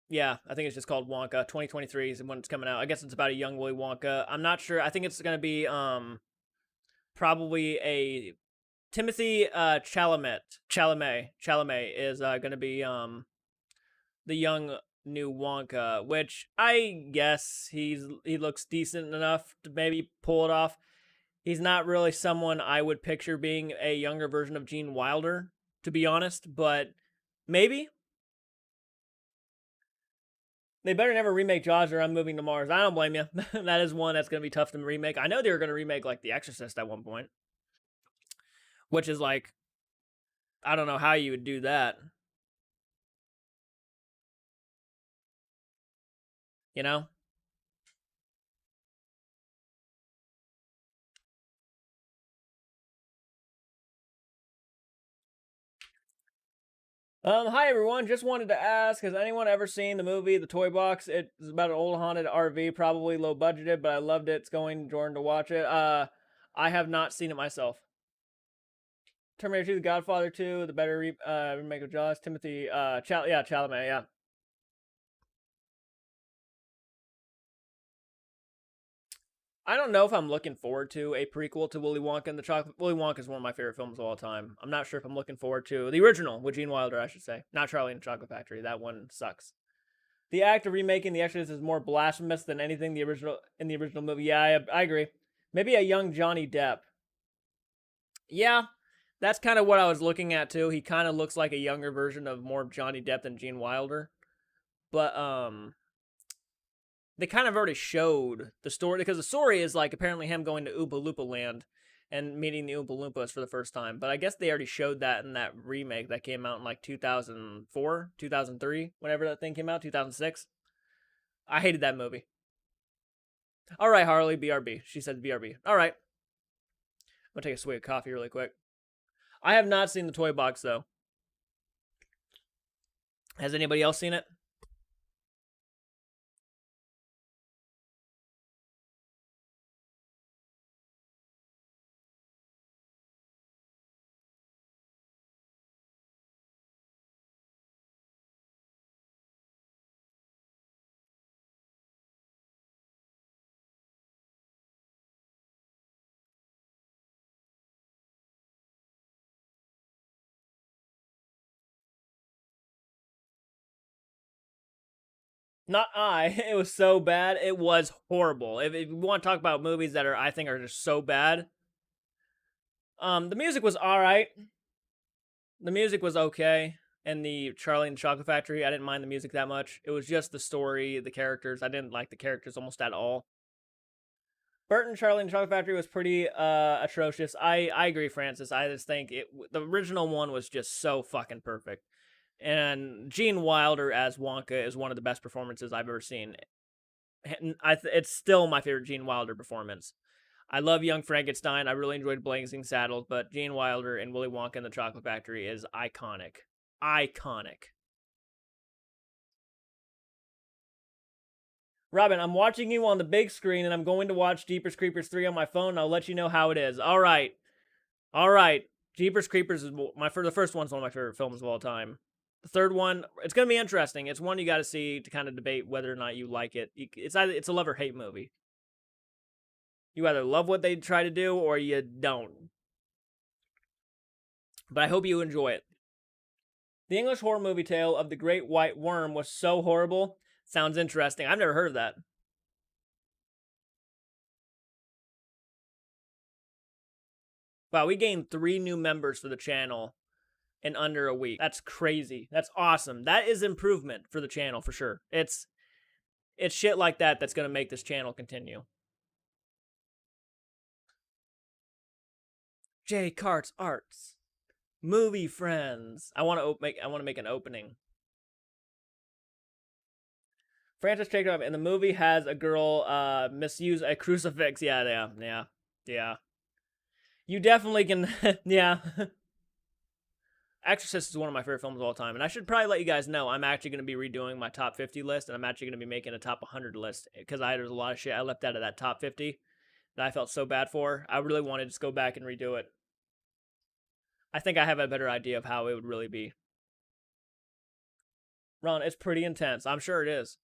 Speaker 1: Yeah, I think it's just called Wonka. 2023 is when it's coming out. I guess it's about a young Willy Wonka. I'm not sure. I think it's gonna be probably a Timothy Chalamet is gonna be the young new Wonka, which I guess he looks decent enough to maybe pull it off. He's not really someone I would picture being a younger version of Gene Wilder, to be honest, but maybe. They better never remake Jaws or I'm Moving to Mars. I don't blame you. That is one that's going to be tough to remake. I know they were going to remake like The Exorcist at one point, which is like, I don't know how you would do that. You know? Hi everyone. Just wanted to ask, has anyone ever seen the movie The Toy Box? It's about an old haunted RV, probably low budgeted, but I loved it. It's going Jordan to watch it. I have not seen it myself. Terminator 2, The Godfather 2, the better remake of Jaws, Timothy, Chalamet, yeah. I don't know if I'm looking forward to a prequel to Willy Wonka and the Chocolate. Willy Wonka is one of my favorite films of all time. I'm not sure if I'm looking forward to the original with Gene Wilder, I should say, not Charlie and the Chocolate Factory. That one sucks. The act of remaking The Exorcist is more blasphemous than anything the original movie. Yeah, I agree. Maybe a young Johnny Depp. Yeah, that's kind of what I was looking at too. He kind of looks like a younger version of more Johnny Depp than Gene Wilder. But they kind of already showed the story because the story is like apparently him going to Oompa Loompa Land and meeting the Oompa Loompas for the first time. But I guess they already showed that in that remake that came out in like 2004, 2003, whenever that thing came out, 2006. I hated that movie. All right, Harley, BRB. She said BRB. All right. I'm going to take a swig of coffee really quick. I have not seen the toy box, though. Has anybody else seen it? Not I. It was so bad. It was horrible. If you want to talk about movies that I think are just so bad, the music was all right. The music was okay. And the Charlie and the Chocolate Factory, I didn't mind the music that much. It was just the story, the characters. I didn't like the characters almost at all. Burton Charlie and the Chocolate Factory was pretty atrocious. I agree, Francis. I just think the original one was just so fucking perfect. And Gene Wilder as Wonka is one of the best performances I've ever seen. It's still my favorite Gene Wilder performance. I love Young Frankenstein. I really enjoyed Blazing Saddles, but Gene Wilder and Willy Wonka and the Chocolate Factory is iconic. Iconic. Robin, I'm watching you on the big screen and I'm going to watch Jeepers Creepers 3 on my phone and I'll let you know how it is. All right. All right. Jeepers Creepers is the first one's one of my favorite films of all time. The third one, it's going to be interesting. It's one you got to see to kind of debate whether or not you like it. It's a love or hate movie. You either love what they try to do or you don't. But I hope you enjoy it. The English horror movie tale of the Great White Worm was so horrible. Sounds interesting. I've never heard of that. Wow, we gained 3 new members for the channel in under a week. That's crazy. That's awesome. That is improvement for the channel for sure. It's shit like that that's going to make this channel continue. JCARTS Arts. Movie friends. I want to make an opening. Francis Jacob in the movie has a girl misuse a crucifix. Yeah. You definitely can. Yeah. Exorcist is one of my favorite films of all time, and I should probably let you guys know I'm actually going to be redoing my top 50 list, and I'm actually going to be making a top 100 list because there's a lot of shit I left out of that top 50 that I felt so bad for. I really wanted to just go back and redo it. I think I have a better idea of how it would really be. Ron, it's pretty intense. I'm sure it is.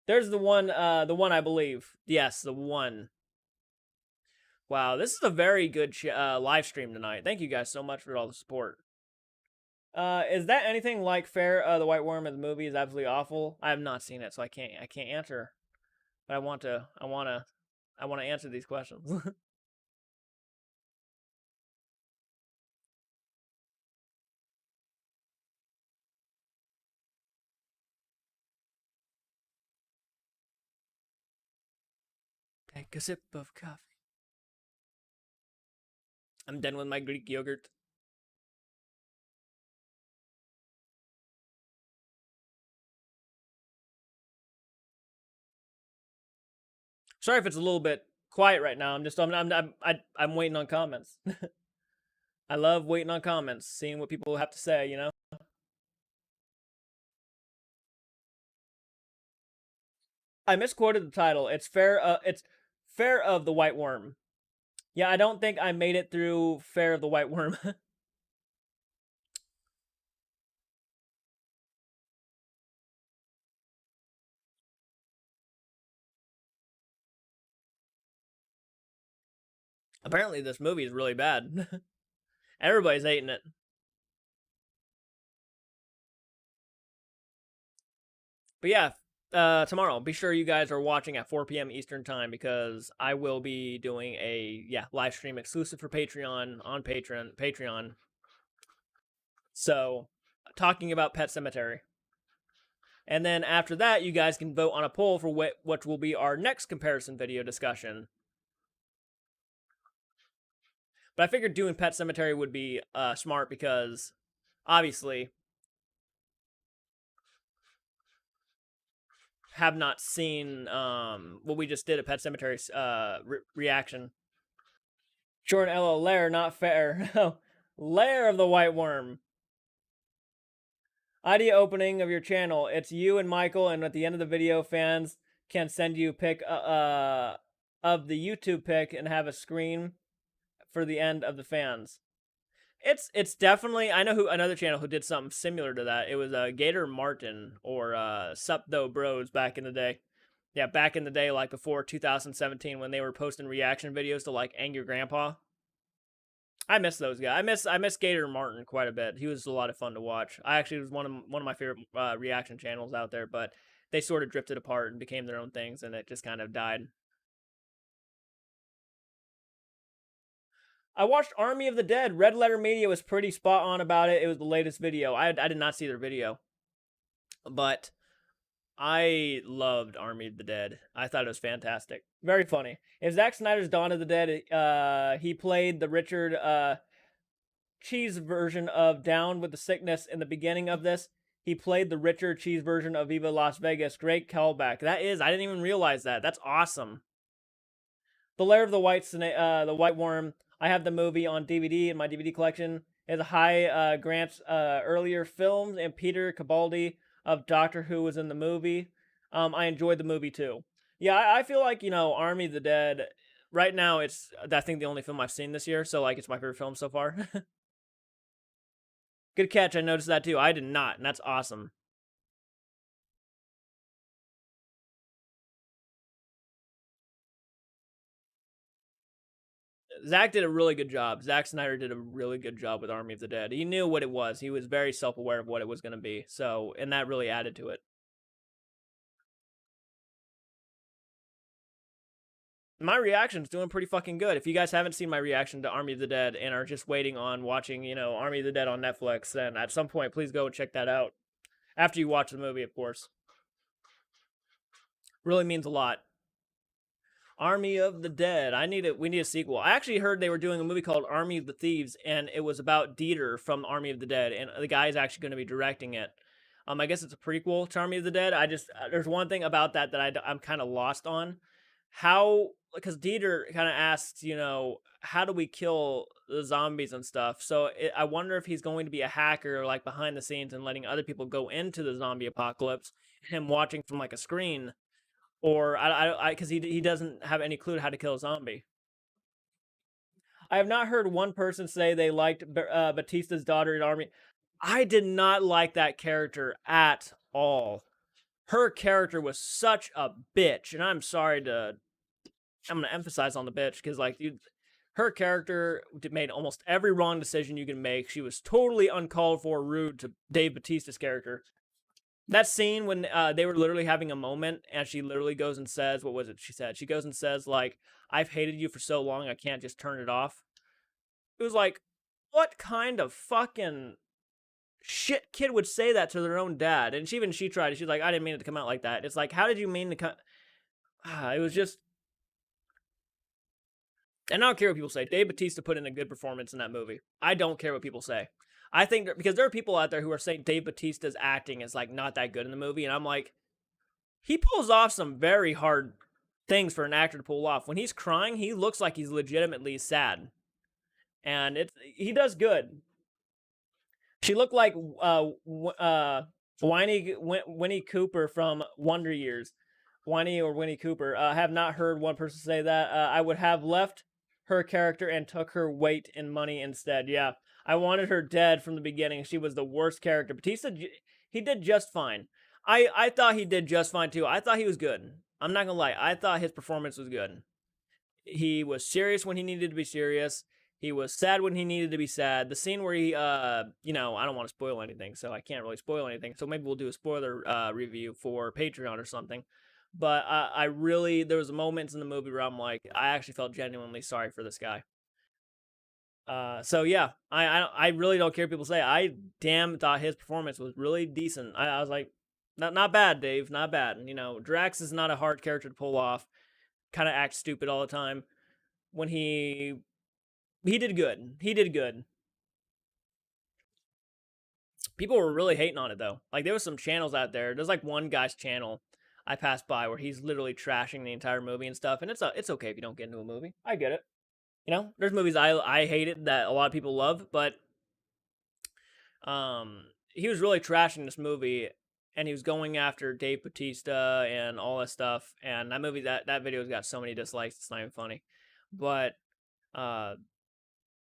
Speaker 1: There's the one I believe. Yes, the one. Wow, this is a very good live stream tonight. Thank you guys so much for all the support. Is that anything like Fair? The White Worm in the movie is absolutely awful. I have not seen it, so I can't answer. But I want to answer these questions. Take a sip of coffee. I'm done with my Greek yogurt. Sorry if it's a little bit quiet right now. I'm waiting on comments. I love waiting on comments, seeing what people have to say. I misquoted the title. It's Fair. It's Fair of the White Worm. Yeah, I don't think I made it through Fair of the White Worm. Apparently, this movie is really bad. Everybody's hating it. But yeah, tomorrow, be sure you guys are watching at 4 p.m. Eastern time because I will be doing a live stream exclusive for Patreon on Patreon. So, talking about Pet Cemetery. And then after that, you guys can vote on a poll for what will be our next comparison video discussion. But I figured doing Pet Cemetery would be smart because obviously have not seen what we just did at Pet Cemetery's reaction. Jordan LL Lair, not fair. Lair of the White Worm. Idea opening of your channel. It's you and Michael, and at the end of the video, fans can send you a pic of the YouTube pic and have a screen for the end of the fans. It's definitely, I know who another channel who did something similar to that. It was Gator Martin or Supdo Bros back in the day. Yeah, back in the day, like before 2017, when they were posting reaction videos to like Angry Grandpa. I miss those guys. I miss Gator Martin quite a bit. He was a lot of fun to watch. I actually was one of my favorite reaction channels out there, but they sort of drifted apart and became their own things, and it just kind of died. I watched Army of the Dead. Red Letter Media was pretty spot on about it. It was the latest video. I did not see their video, but I loved Army of the Dead. I thought it was fantastic. Very funny. If Zack Snyder's Dawn of the Dead, he played the Richard Cheese version of Down with the Sickness in the beginning of this. He played the Richard Cheese version of Viva Las Vegas. Great callback. That is, I didn't even realize that. That's awesome. The Lair of the White Worm. I have the movie on DVD in my DVD collection. It's High Grant's earlier films, and Peter Capaldi of Doctor Who was in the movie. I enjoyed the movie too. Yeah, I feel like Army of the Dead. Right now, it's I think the only film I've seen this year, so like it's my favorite film so far. Good catch. I noticed that too. I did not, and that's awesome. Zack did a really good job. Zack Snyder did a really good job with Army of the Dead. He knew what it was. He was very self-aware of what it was going to be. So, and that really added to it. My reaction's doing pretty fucking good. If you guys haven't seen my reaction to Army of the Dead and are just waiting on watching, Army of the Dead on Netflix, then at some point, please go and check that out. After you watch the movie, of course. Really means a lot. Army of the Dead. We need a sequel. I actually heard they were doing a movie called Army of the Thieves, and it was about Dieter from Army of the Dead, and the guy is actually going to be directing it. I guess it's a prequel to Army of the Dead. There's one thing about that I'm kind of lost on. How, because Dieter kind of asks, how do we kill the zombies and stuff? So I wonder if he's going to be a hacker, like behind the scenes, and letting other people go into the zombie apocalypse, him watching from like a screen, or because he doesn't have any clue how to kill a zombie. I have not heard one person say they liked Batista's daughter in Army. I did not like that character at all. Her character was such a bitch, and I'm sorry to I'm gonna emphasize on the bitch because like dude, her character made almost every wrong decision you can make. She was totally uncalled for, rude to Dave Bautista's character. That scene when they were literally having a moment, and she literally goes and says, "What was it?" She said, "She goes and says like, I've hated you for so long, I can't just turn it off." It was like, what kind of fucking shit kid would say that to their own dad? And she tried it. She's like, I didn't mean it to come out like that. It's like, how did you mean to come? It was just. And I don't care what people say. Dave Bautista put in a good performance in that movie. I don't care what people say. I think because there are people out there who are saying Dave Bautista's acting is like not that good in the movie, and I'm like, he pulls off some very hard things for an actor to pull off. When he's crying, he looks like he's legitimately sad, and he does good. She looked like Winnie Cooper from Wonder Years. Winnie or Winnie Cooper. I have not heard one person say that. I would have left her character and took her weight in money instead. Yeah, I wanted her dead from the beginning. She was the worst character. Batista, he did just fine. I thought he did just fine too. I thought he was good. I'm not gonna lie. I thought his performance was good. He was serious when he needed to be serious. He was sad when he needed to be sad. The scene where he, I don't want to spoil anything, so I can't really spoil anything. So maybe we'll do a spoiler review for Patreon or something. But I really, there was moments in the movie where I'm like, I actually felt genuinely sorry for this guy. So yeah, I really don't care what people say. I damn thought his performance was really decent. I was like, not bad, Dave, not bad. Drax is not a hard character to pull off. Kind of acts stupid all the time. When he did good. He did good. People were really hating on it though. Like there was some channels out there. There's like one guy's channel I passed by where he's literally trashing the entire movie and stuff. And it's okay if you don't get into a movie. I get it. There's movies I hated that a lot of people love, but he was really trashing this movie, and he was going after Dave Bautista and all that stuff. And that movie, that video's got so many dislikes, it's not even funny. But uh,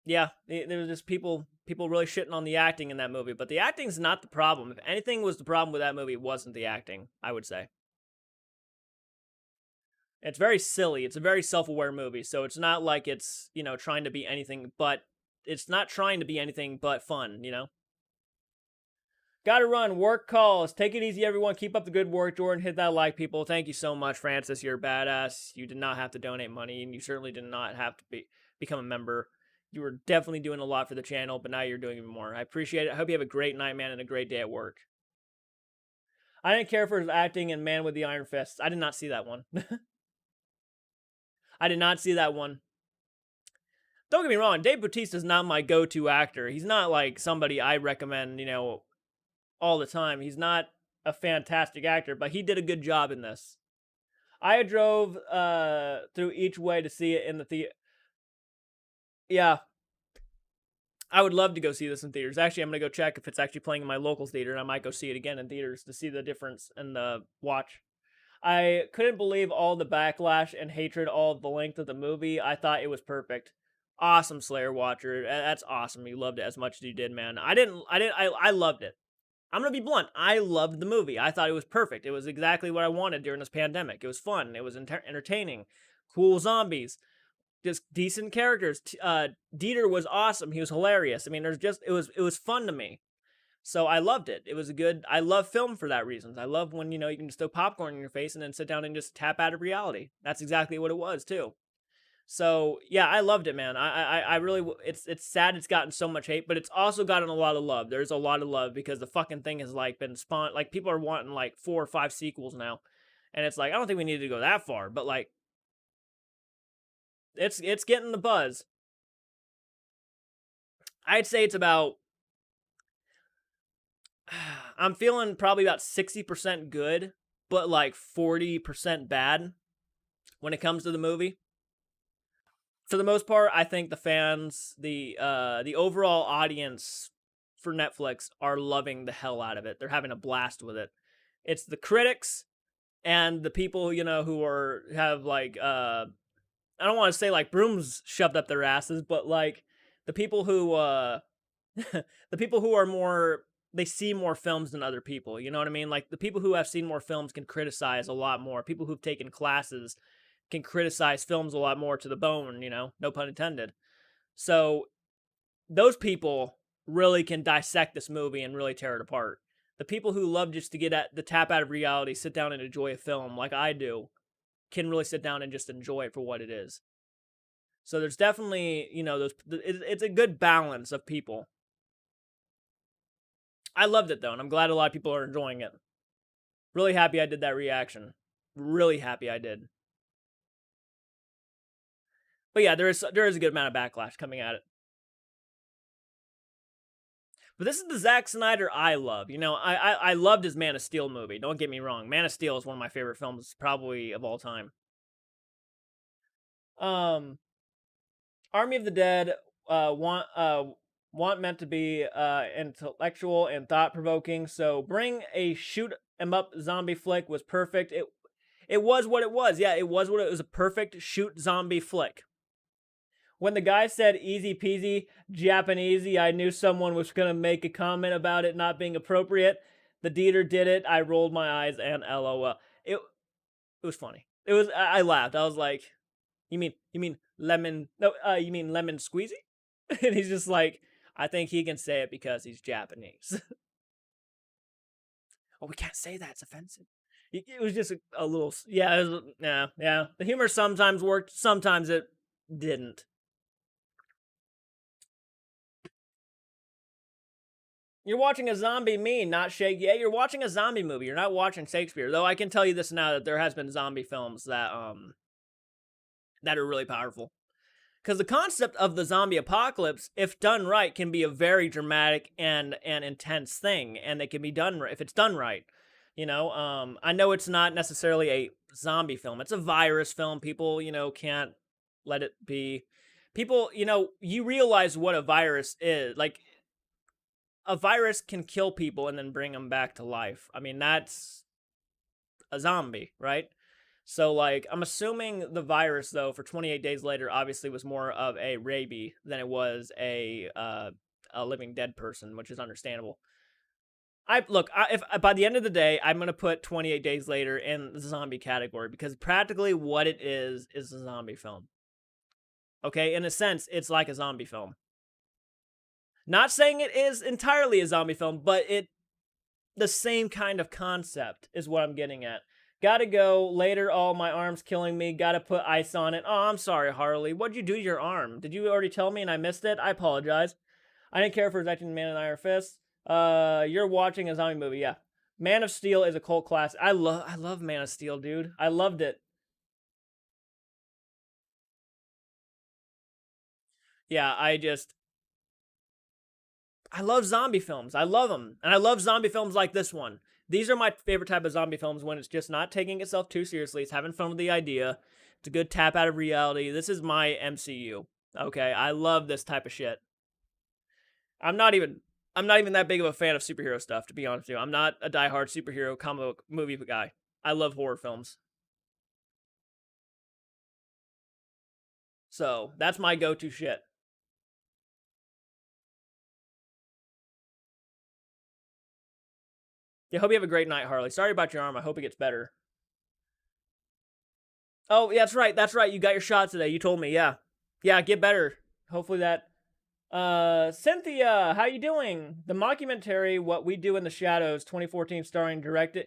Speaker 1: yeah, there was just people really shitting on the acting in that movie. But the acting's not the problem. If anything was the problem with that movie, it wasn't the acting, I would say. It's very silly. It's a very self-aware movie, so it's not like it's, trying to be anything but it's not trying to be anything but fun. Gotta run. Work calls. Take it easy, everyone. Keep up the good work, Jordan. Hit that like, people. Thank you so much, Francis. You're a badass. You did not have to donate money, and you certainly did not have to become a member. You were definitely doing a lot for the channel, but now you're doing even more. I appreciate it. I hope you have a great night, man, and a great day at work. I didn't care for his acting in Man with the Iron Fist. I did not see that one. I did not see that one. Don't get me wrong, Dave Bautista's not my go-to actor. He's not like somebody I recommend, all the time. He's not a fantastic actor, but he did a good job in this. I drove through each way to see it in the theater. Yeah. I would love to go see this in theaters. Actually, I'm going to go check if it's actually playing in my local theater, and I might go see it again in theaters to see the difference in the watch. I couldn't believe all the backlash and hatred, all the length of the movie. I thought it was perfect. Awesome, Slayer Watcher. That's awesome. You loved it as much as you did, man. I loved it. I'm going to be blunt. I loved the movie. I thought it was perfect. It was exactly what I wanted during this pandemic. It was fun. It was entertaining. Cool zombies. Just decent characters. Dieter was awesome. He was hilarious. I mean, it was fun to me. So I loved it. I love film for that reason. I love when, you can just throw popcorn in your face and then sit down and just tap out of reality. That's exactly what it was too. So yeah, I loved it, man. I really, it's sad it's gotten so much hate, but it's also gotten a lot of love. There's a lot of love because the fucking thing has like been spawned. Like people are wanting like 4 or 5 sequels now. And it's like, I don't think we need to go that far, but like, it's getting the buzz. I'd say it's about, I'm feeling probably about 60% good, but like 40% bad when it comes to the movie. For the most part, I think the fans, the overall audience for Netflix are loving the hell out of it. They're having a blast with it. It's the critics and the people, who have like I don't want to say like brooms shoved up their asses, but like the people who the people who are more, they see more films than other people, you know what I mean? Like the people who have seen more films can criticize a lot more. People who've taken classes can criticize films a lot more to the bone, no pun intended. So those people really can dissect this movie and really tear it apart. The people who love just to get at the tap out of reality, sit down and enjoy a film like I do, can really sit down and just enjoy it for what it is. So there's definitely, it's a good balance of people. I loved it though, and I'm glad a lot of people are enjoying it. Really happy I did that reaction. Really happy I did. But yeah, there is a good amount of backlash coming at it. But this is the Zack Snyder I love. I loved his Man of Steel movie. Don't get me wrong. Man of Steel is one of my favorite films, probably of all time. Army of the Dead want meant to be intellectual and thought provoking. So bring a shoot 'em up zombie flick was perfect. It was what it was. Yeah, it was a perfect shoot zombie flick. When the guy said easy peasy Japanesey, I knew someone was going to make a comment about it not being appropriate. The Dieter did it. I rolled my eyes and LOL. It was funny. I laughed. I was like, you mean lemon? No, you mean lemon squeezy? And he's just like, I think he can say it because he's Japanese. Oh, we can't say that. It's offensive. It was just a little, yeah, yeah. The humor sometimes worked, sometimes it didn't. You're watching a zombie not Shake. Yeah, you're watching a zombie movie. You're not watching Shakespeare. Though I can tell you this now that there has been zombie films that are really powerful. Because the concept of the zombie apocalypse, if done right, can be a very dramatic and intense thing, and it can be done if it's done right. I know it's not necessarily a zombie film; it's a virus film. People, can't let it be. People, you realize what a virus is. Like, a virus can kill people and then bring them back to life. I mean, that's a zombie, right? So, like, I'm assuming the virus, though, for 28 Days Later, obviously was more of a rabies than it was a living dead person, which is understandable. If by the end of the day, I'm gonna put 28 Days Later in the zombie category because practically what it is a zombie film. Okay, in a sense, it's like a zombie film. Not saying it is entirely a zombie film, but the same kind of concept is what I'm getting at. Gotta go. Later, all my arm's killing me. Gotta put ice on it. Oh, I'm sorry, Harley. What'd you do to your arm? Did you already tell me and I missed it? I apologize. I didn't care for his acting Man in Iron Fist. You're watching a zombie movie, yeah. Man of Steel is a cult classic. I love Man of Steel, dude. I loved it. Yeah, I love zombie films. I love them. And I love zombie films like this one. These are my favorite type of zombie films when it's just not taking itself too seriously. It's having fun with the idea. It's a good tap out of reality. This is my MCU. Okay, I love this type of shit. I'm not even that big of a fan of superhero stuff, to be honest with you. I'm not a diehard superhero comic book movie guy. I love horror films. So that's my go-to shit. Yeah, hope you have a great night, Harley. Sorry about your arm. I hope it gets better. Oh, yeah, that's right. That's right. You got your shot today. You told me. Yeah. Yeah, get better. Hopefully that. Cynthia, how you doing? The mockumentary What We Do in the Shadows 2014 starring directed.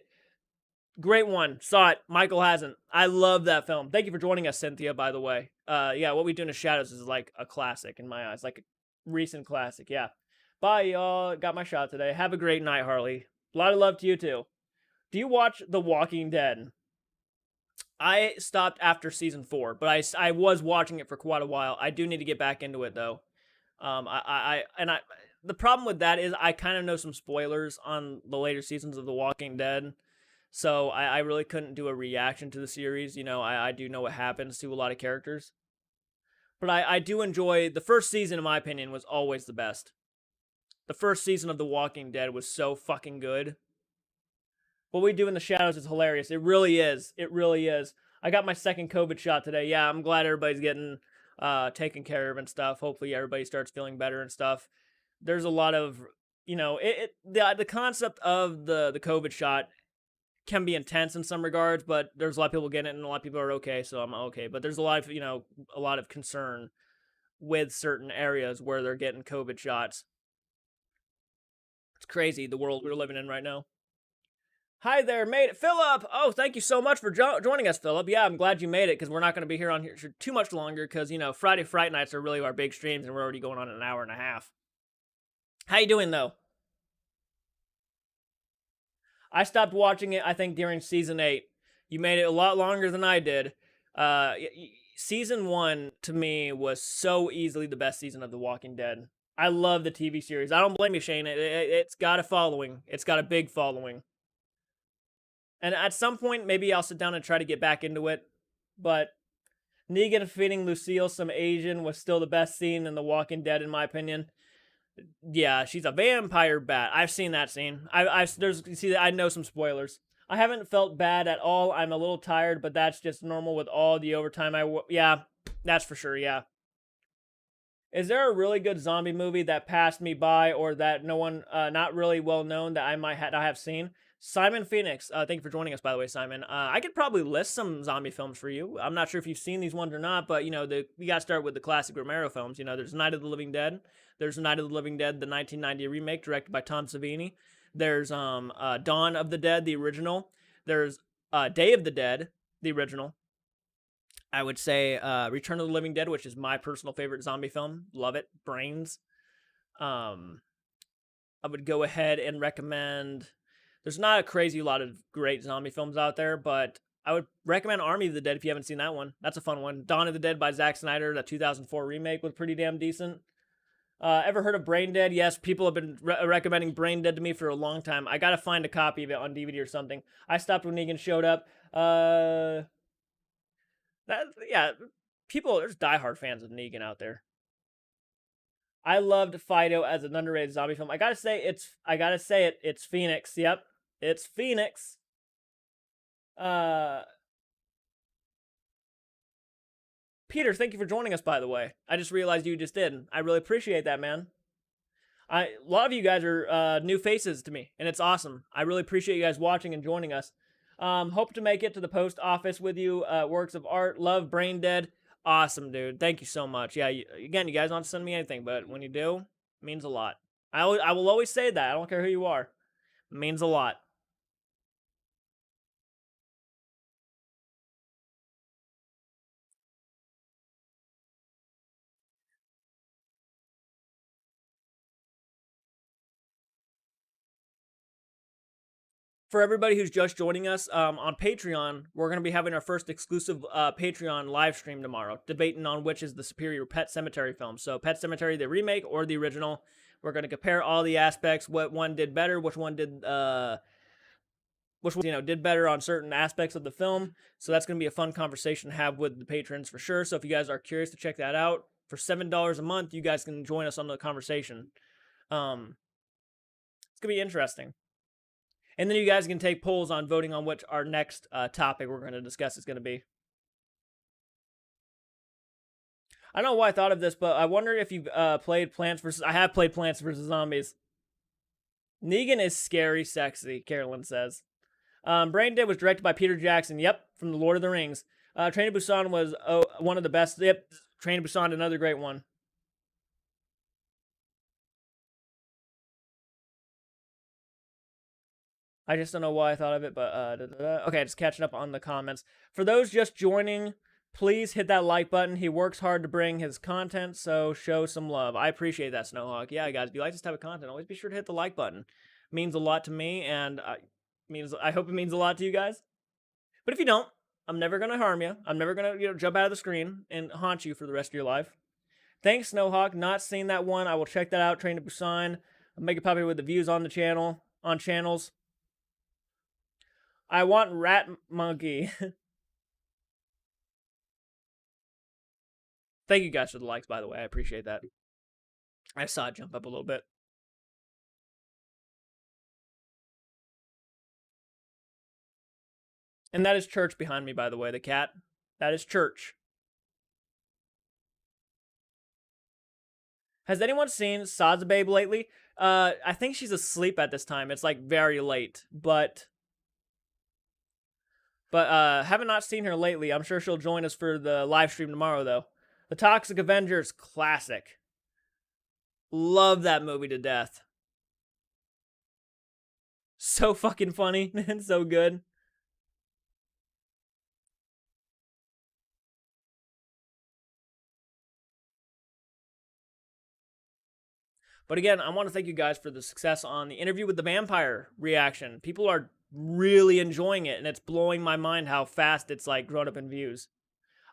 Speaker 1: Great one. Saw it. Michael hasn't. I love that film. Thank you for joining us, Cynthia, by the way. Yeah, What We Do in the Shadows is like a classic in my eyes. Like a recent classic. Yeah. Bye, y'all. Got my shot today. Have a great night, Harley. A lot of love to you, too. Do you watch The Walking Dead? I stopped after season 4, but I was watching it for quite a while. I do need to get back into it, though. The problem with that is I kind of know some spoilers on the later seasons of The Walking Dead. So I really couldn't do a reaction to the series. I do know what happens to a lot of characters. But I do enjoy, the first season, in my opinion, was always the best. The first season of The Walking Dead was so fucking good. What We Do in the Shadows is hilarious. It really is. It really is. I got my second COVID shot today. Yeah, I'm glad everybody's getting taken care of and stuff. Hopefully everybody starts feeling better and stuff. There's a lot of, the concept of the COVID shot can be intense in some regards, but there's a lot of people getting it and a lot of people are okay, so I'm okay. But there's a lot of, a lot of concern with certain areas where they're getting COVID shots. It's crazy, the world we're living in right now. Hi there, made it, Philip. Oh, thank you so much for joining us, Philip. Yeah, I'm glad you made it because we're not going to be here on here too much longer because Friday Fright Nights are really our big streams and we're already going on an hour and a half. How you doing though? I stopped watching it, I think, during season 8. You made it a lot longer than I did. Season 1 to me was so easily the best season of The Walking Dead. I love the TV series. I don't blame you, Shane. It's got a following. It's got a big following. And at some point, maybe I'll sit down and try to get back into it. But Negan feeding Lucille some Asian was still the best scene in The Walking Dead, in my opinion. Yeah, she's a vampire bat. I've seen that scene. I know some spoilers. I haven't felt bad at all. I'm a little tired, but that's just normal with all the overtime yeah, that's for sure, yeah. Is there a really good zombie movie that passed me by or that no one, not really well known that I might not have seen? Simon Phoenix, thank you for joining us, by the way, Simon. I could probably list some zombie films for you. I'm not sure if you've seen these ones or not, but, you got to start with the classic Romero films. There's Night of the Living Dead. There's Night of the Living Dead, the 1990 remake, directed by Tom Savini. There's Dawn of the Dead, the original. There's Day of the Dead, the original. I would say Return of the Living Dead, which is my personal favorite zombie film. Love it. Brains. I would go ahead and recommend... There's not a crazy lot of great zombie films out there, but I would recommend Army of the Dead if you haven't seen that one. That's a fun one. Dawn of the Dead by Zack Snyder, the 2004 remake, was pretty damn decent. Ever heard of Brain Dead? Yes, people have been recommending Brain Dead to me for a long time. I gotta find a copy of it on DVD or something. I stopped when Negan showed up. There's diehard fans of Negan out there. I loved Fido as an underrated zombie film. I gotta say it's Phoenix. Yep, it's Phoenix. Peter, thank you for joining us, by the way. I just realized you just did. I really appreciate that, man. A lot of you guys are new faces to me, and it's awesome. I really appreciate you guys watching and joining us. Hope to make it to the post office with you. Works of art. Love Brain Dead. Awesome, dude. Thank you so much. Yeah, again, you guys don't have to send me anything, but when you do, it means a lot. I will always say that. I don't care who you are. It means a lot. For everybody who's just joining us on Patreon, we're going to be having our first exclusive Patreon live stream tomorrow, debating on which is the superior Pet Sematary film. So Pet Sematary, the remake or the original. We're going to compare all the aspects, what one did better, which one did did better on certain aspects of the film. So that's going to be a fun conversation to have with the patrons for sure. So if you guys are curious to check that out, for $7 a month, you guys can join us on the conversation. It's going to be interesting. And then you guys can take polls on voting on which our next topic we're going to discuss is going to be. I don't know why I thought of this, but I wonder if you've played Plants vs. I have played Plants vs. Zombies. Negan is scary sexy, Carolyn says. Brain Dead was directed by Peter Jackson. Yep, from The Lord of the Rings. Train to Busan was one of the best. Yep, Train to Busan, another great one. I just don't know why I thought of it, but okay, just catching up on the comments. For those just joining, please hit that like button. He works hard to bring his content, so show some love. I appreciate that, Snowhawk. Yeah, guys, if you like this type of content, always be sure to hit the like button. It means a lot to me, and I hope it means a lot to you guys. But if you don't, I'm never gonna harm you. I'm never gonna jump out of the screen and haunt you for the rest of your life. Thanks, Snowhawk. Not seen that one. I will check that out. Train to Busan. I'll make it popular with the views on the channel, on channels. I want Rat Monkey. Thank you guys for the likes, by the way. I appreciate that. I saw it jump up a little bit. And that is Church behind me, by the way, the cat. That is Church. Has anyone seen Babe lately? I think she's asleep at this time. It's like very late, but But haven't not seen her lately. I'm sure she'll join us for the live stream tomorrow, though. The Toxic Avengers classic. Love that movie to death. So fucking funny and so good. But again, I want to thank you guys for the success on the interview with the vampire reaction. People are really enjoying it, and it's blowing my mind how fast it's like grown up in views.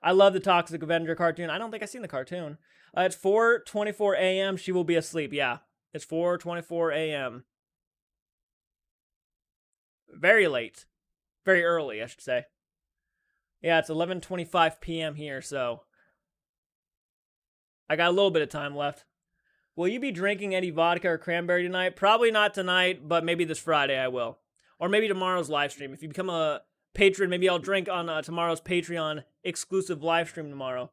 Speaker 1: I love the Toxic Avenger cartoon. I don't think I've seen the cartoon. It's 4:24 a.m. She will be asleep. Yeah, it's 4:24 a.m. Very late, very early, I should say. Yeah, it's 11:25 p.m. here, so I got a little bit of time left. Will you be drinking any vodka or cranberry tonight? Probably not tonight, but maybe this Friday I will. Or maybe tomorrow's live stream. If you become a patron, maybe I'll drink on tomorrow's Patreon exclusive live stream tomorrow.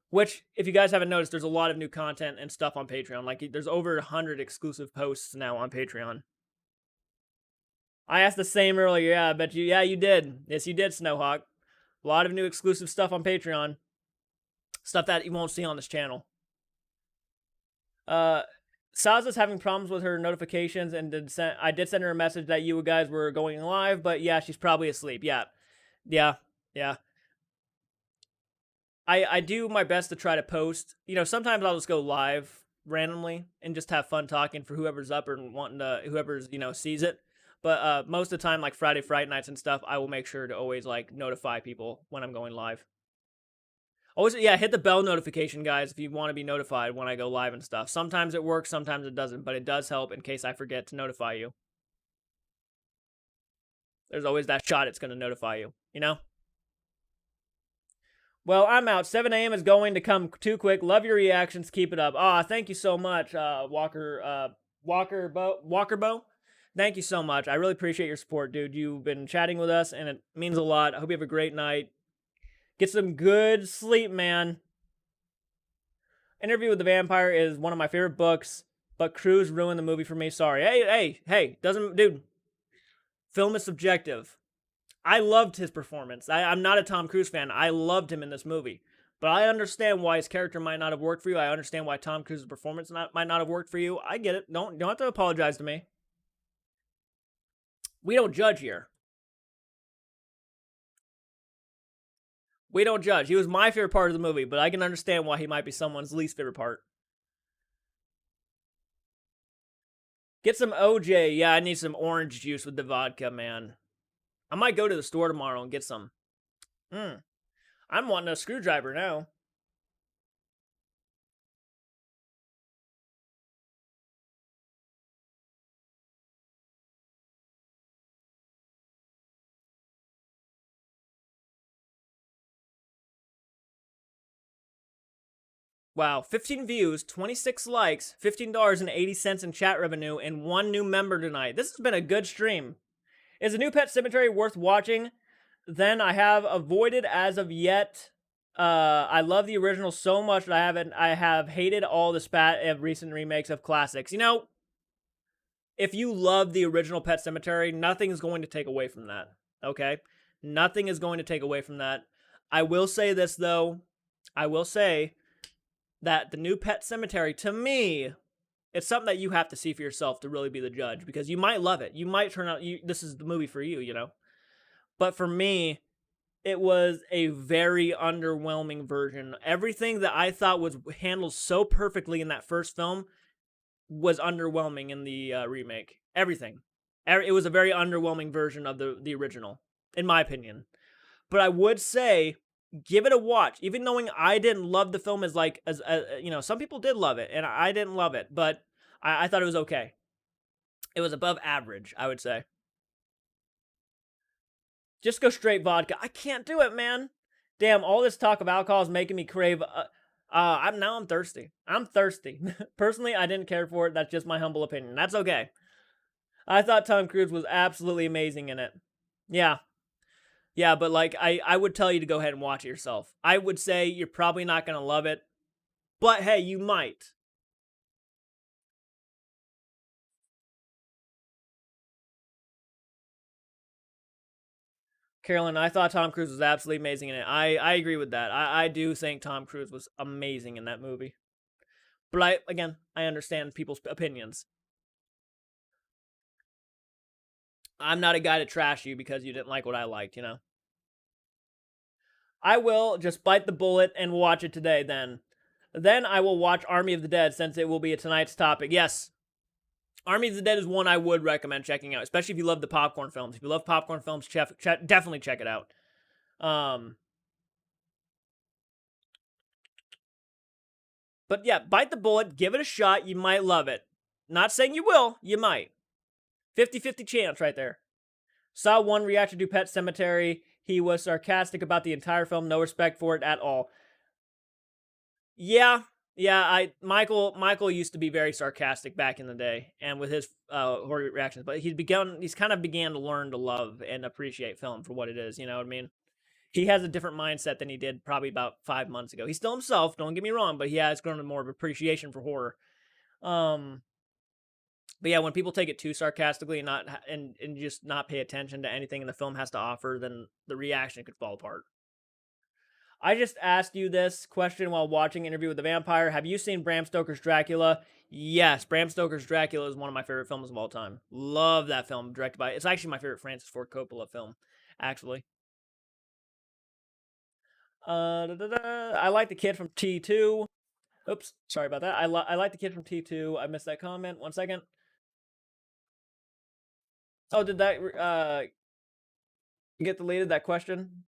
Speaker 1: Which, if you guys haven't noticed, there's a lot of new content and stuff on Patreon. Like, there's over 100 exclusive posts now on Patreon. I asked the same earlier. Yeah, I bet you. Yeah, you did. Yes, you did, Snowhawk. A lot of new exclusive stuff on Patreon. Stuff that you won't see on this channel. Saza's having problems with her notifications, and I did send her a message that you guys were going live, but yeah, she's probably asleep. Yeah. I do my best to try to post. You know, sometimes I'll just go live randomly and just have fun talking for whoever's up and wanting to, whoever's, sees it. But most of the time, like Friday Fright Nights and stuff, I will make sure to always like notify people when I'm going live. Always, yeah, hit the bell notification, guys, if you want to be notified when I go live and stuff. Sometimes it works, sometimes it doesn't, but it does help in case I forget to notify you. There's always that shot it's going to notify you, you know? Well, I'm out. 7 a.m. is going to come too quick. Love your reactions. Keep it up. Thank you so much, Walker Bow. Thank you so much. I really appreciate your support, dude. You've been chatting with us, and it means a lot. I hope you have a great night. Get some good sleep, man. Interview with the Vampire is one of my favorite books, but Cruise ruined the movie for me. Sorry. Hey. Dude. Film is subjective. I loved his performance. I'm not a Tom Cruise fan. I loved him in this movie. But I understand why his character might not have worked for you. I understand why Tom Cruise's performance might not have worked for you. I get it. Don't have to apologize to me. We don't judge here. We don't judge. He was my favorite part of the movie, but I can understand why he might be someone's least favorite part. Get some OJ. Yeah, I need some orange juice with the vodka, man. I might go to the store tomorrow and get some. I'm wanting a screwdriver now. Wow, 15 views, 26 likes, $15.80 in chat revenue, and 1 new member tonight. This has been a good stream. Is a new Pet Cemetery worth watching? Then I have avoided as of yet. I love the original so much that I have hated all the spat of recent remakes of classics. You know, if you love the original Pet Cemetery, nothing is going to take away from that. Okay? Nothing is going to take away from that. I will say this, though. I will say that the new Pet Cemetery, to me, it's something that you have to see for yourself to really be the judge, because you might love it. You might turn out, this is the movie for you, you know? But for me, it was a very underwhelming version. Everything that I thought was handled so perfectly in that first film was underwhelming in the remake. Everything. It was a very underwhelming version of the original, in my opinion. But I would say, give it a watch. Even knowing I didn't love the film as some people did love it, and I didn't love it, but I thought it was okay. It was above average, I would say. Just go straight vodka. I can't do it, man. Damn, all this talk of alcohol is making me crave. I'm thirsty. I'm thirsty. Personally, I didn't care for it. That's just my humble opinion. That's okay. I thought Tom Cruise was absolutely amazing in it. Yeah. Yeah, but like, I would tell you to go ahead and watch it yourself. I would say you're probably not going to love it, but hey, you might. Carolyn, I thought Tom Cruise was absolutely amazing in it. I agree with that. I do think Tom Cruise was amazing in that movie. But I understand people's opinions. I'm not a guy to trash you because you didn't like what I liked, you know? I will just bite the bullet and watch it today then. Then I will watch Army of the Dead since it will be tonight's topic. Yes, Army of the Dead is one I would recommend checking out, especially if you love the popcorn films. If you love popcorn films, definitely check it out. But yeah, bite the bullet, give it a shot. You might love it. Not saying you will, you might. 50-50 chance right there. Saw one reaction to Pet Cemetery. He was sarcastic about the entire film, no respect for it at all. Yeah, Michael used to be very sarcastic back in the day, and with his horror reactions, but he's kind of began to learn to love and appreciate film for what it is. You know what I mean? He has a different mindset than he did probably about 5 months ago. He's still himself, don't get me wrong, but he has grown more of appreciation for horror. But yeah, when people take it too sarcastically and just not pay attention to anything the film has to offer, then the reaction could fall apart. I just asked you this question while watching Interview with the Vampire. Have you seen Bram Stoker's Dracula? Yes, Bram Stoker's Dracula is one of my favorite films of all time. Love that film, directed by. It's actually my favorite Francis Ford Coppola film, actually. I like the kid from T2. Oops, sorry about that. I like the kid from T2. I missed that comment. 1 second. Oh, did that get deleted? That question?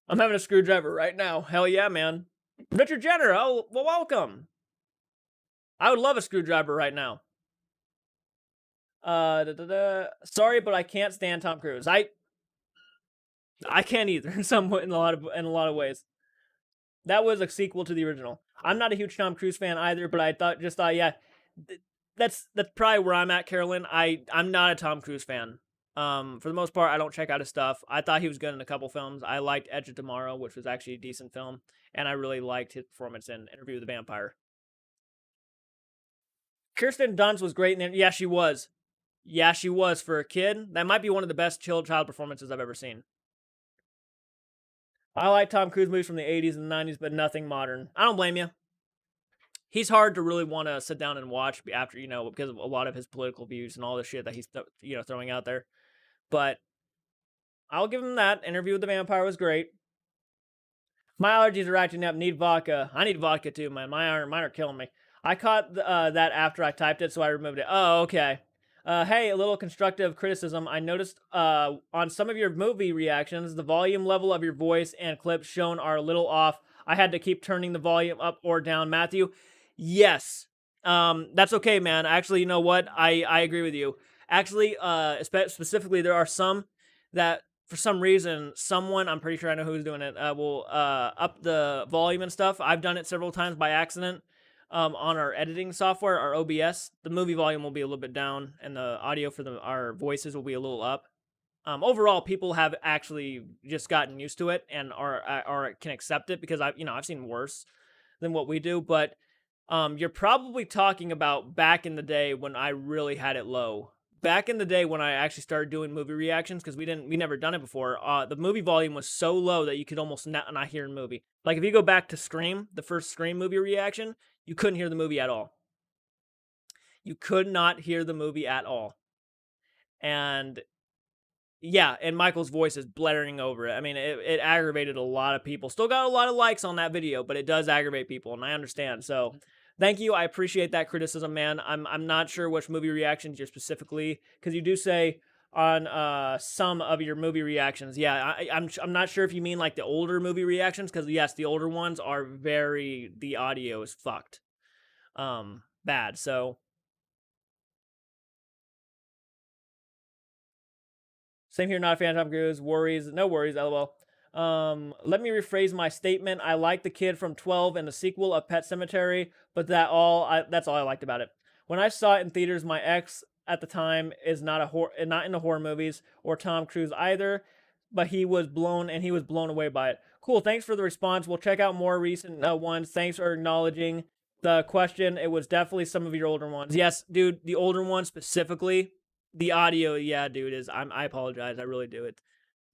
Speaker 1: I'm having a screwdriver right now. Hell yeah, man. Richard Jenner. Oh, well, welcome. I would love a screwdriver right now. Sorry, but I can't stand Tom Cruise. I can't either. In a lot of ways. That was a sequel to the original. I'm not a huge Tom Cruise fan either, but I thought yeah, that's probably where I'm at, Carolyn. I'm not a Tom Cruise fan. For the most part, I don't check out his stuff. I thought he was good in a couple films. I liked Edge of Tomorrow, which was actually a decent film, and I really liked his performance in Interview with the Vampire. Kirsten Dunst was great, and yeah, she was. Yeah, she was for a kid. That might be one of the best child performances I've ever seen. I like Tom Cruise movies from the 80s and the 90s, but nothing modern. I don't blame you. He's hard to really want to sit down and watch after, because of a lot of his political views and all the shit that he's, throwing out there. But I'll give him that. Interview with the Vampire was great. My allergies are acting up. Need vodka. I need vodka too, man. Mine are killing me. I caught that after I typed it, so I removed it. Oh, okay. Hey, a little constructive criticism. I noticed on some of your movie reactions, the volume level of your voice and clips shown are a little off. I had to keep turning the volume up or down. Matthew, yes. That's okay, man. Actually, you know what? I agree with you. Actually, specifically, there are some that for some reason, someone, I'm pretty sure I know who's doing it, will up the volume and stuff. I've done it several times by accident. On our editing software, our OBS, the movie volume will be a little bit down, and the audio for our voices will be a little up. Overall, people have actually just gotten used to it and are can accept it because I've seen worse than what we do. But you're probably talking about back in the day when I really had it low. Back in the day when I actually started doing movie reactions, because we never done it before, the movie volume was so low that you could almost not hear a movie. Like if you go back to Scream, the first Scream movie reaction, you couldn't hear the movie at all. You could not hear the movie at all. And yeah, and Michael's voice is blaring over it. I mean, it aggravated a lot of people. Still got a lot of likes on that video, but it does aggravate people, and I understand. So thank you. I appreciate that criticism, man. I'm not sure which movie reactions you're specifically, because you do say on some of your movie reactions. Yeah, I'm not sure if you mean like the older movie reactions, because yes, the older ones are the audio is fucked. Bad. So same here, not a fan of Tom Cruise. Worries, no worries, lol. Let me rephrase my statement. I like the kid from 12 and the sequel of Pet Cemetery, but that's all I liked about it. When I saw it in theaters, my ex at the time is not into horror movies or Tom Cruise either, but he was blown away by it. Cool, thanks for the response. We'll check out more recent ones. Thanks for acknowledging the question. It was definitely some of your older ones. Yes, dude, the older ones specifically. The audio, yeah, dude, I apologize. I really do it.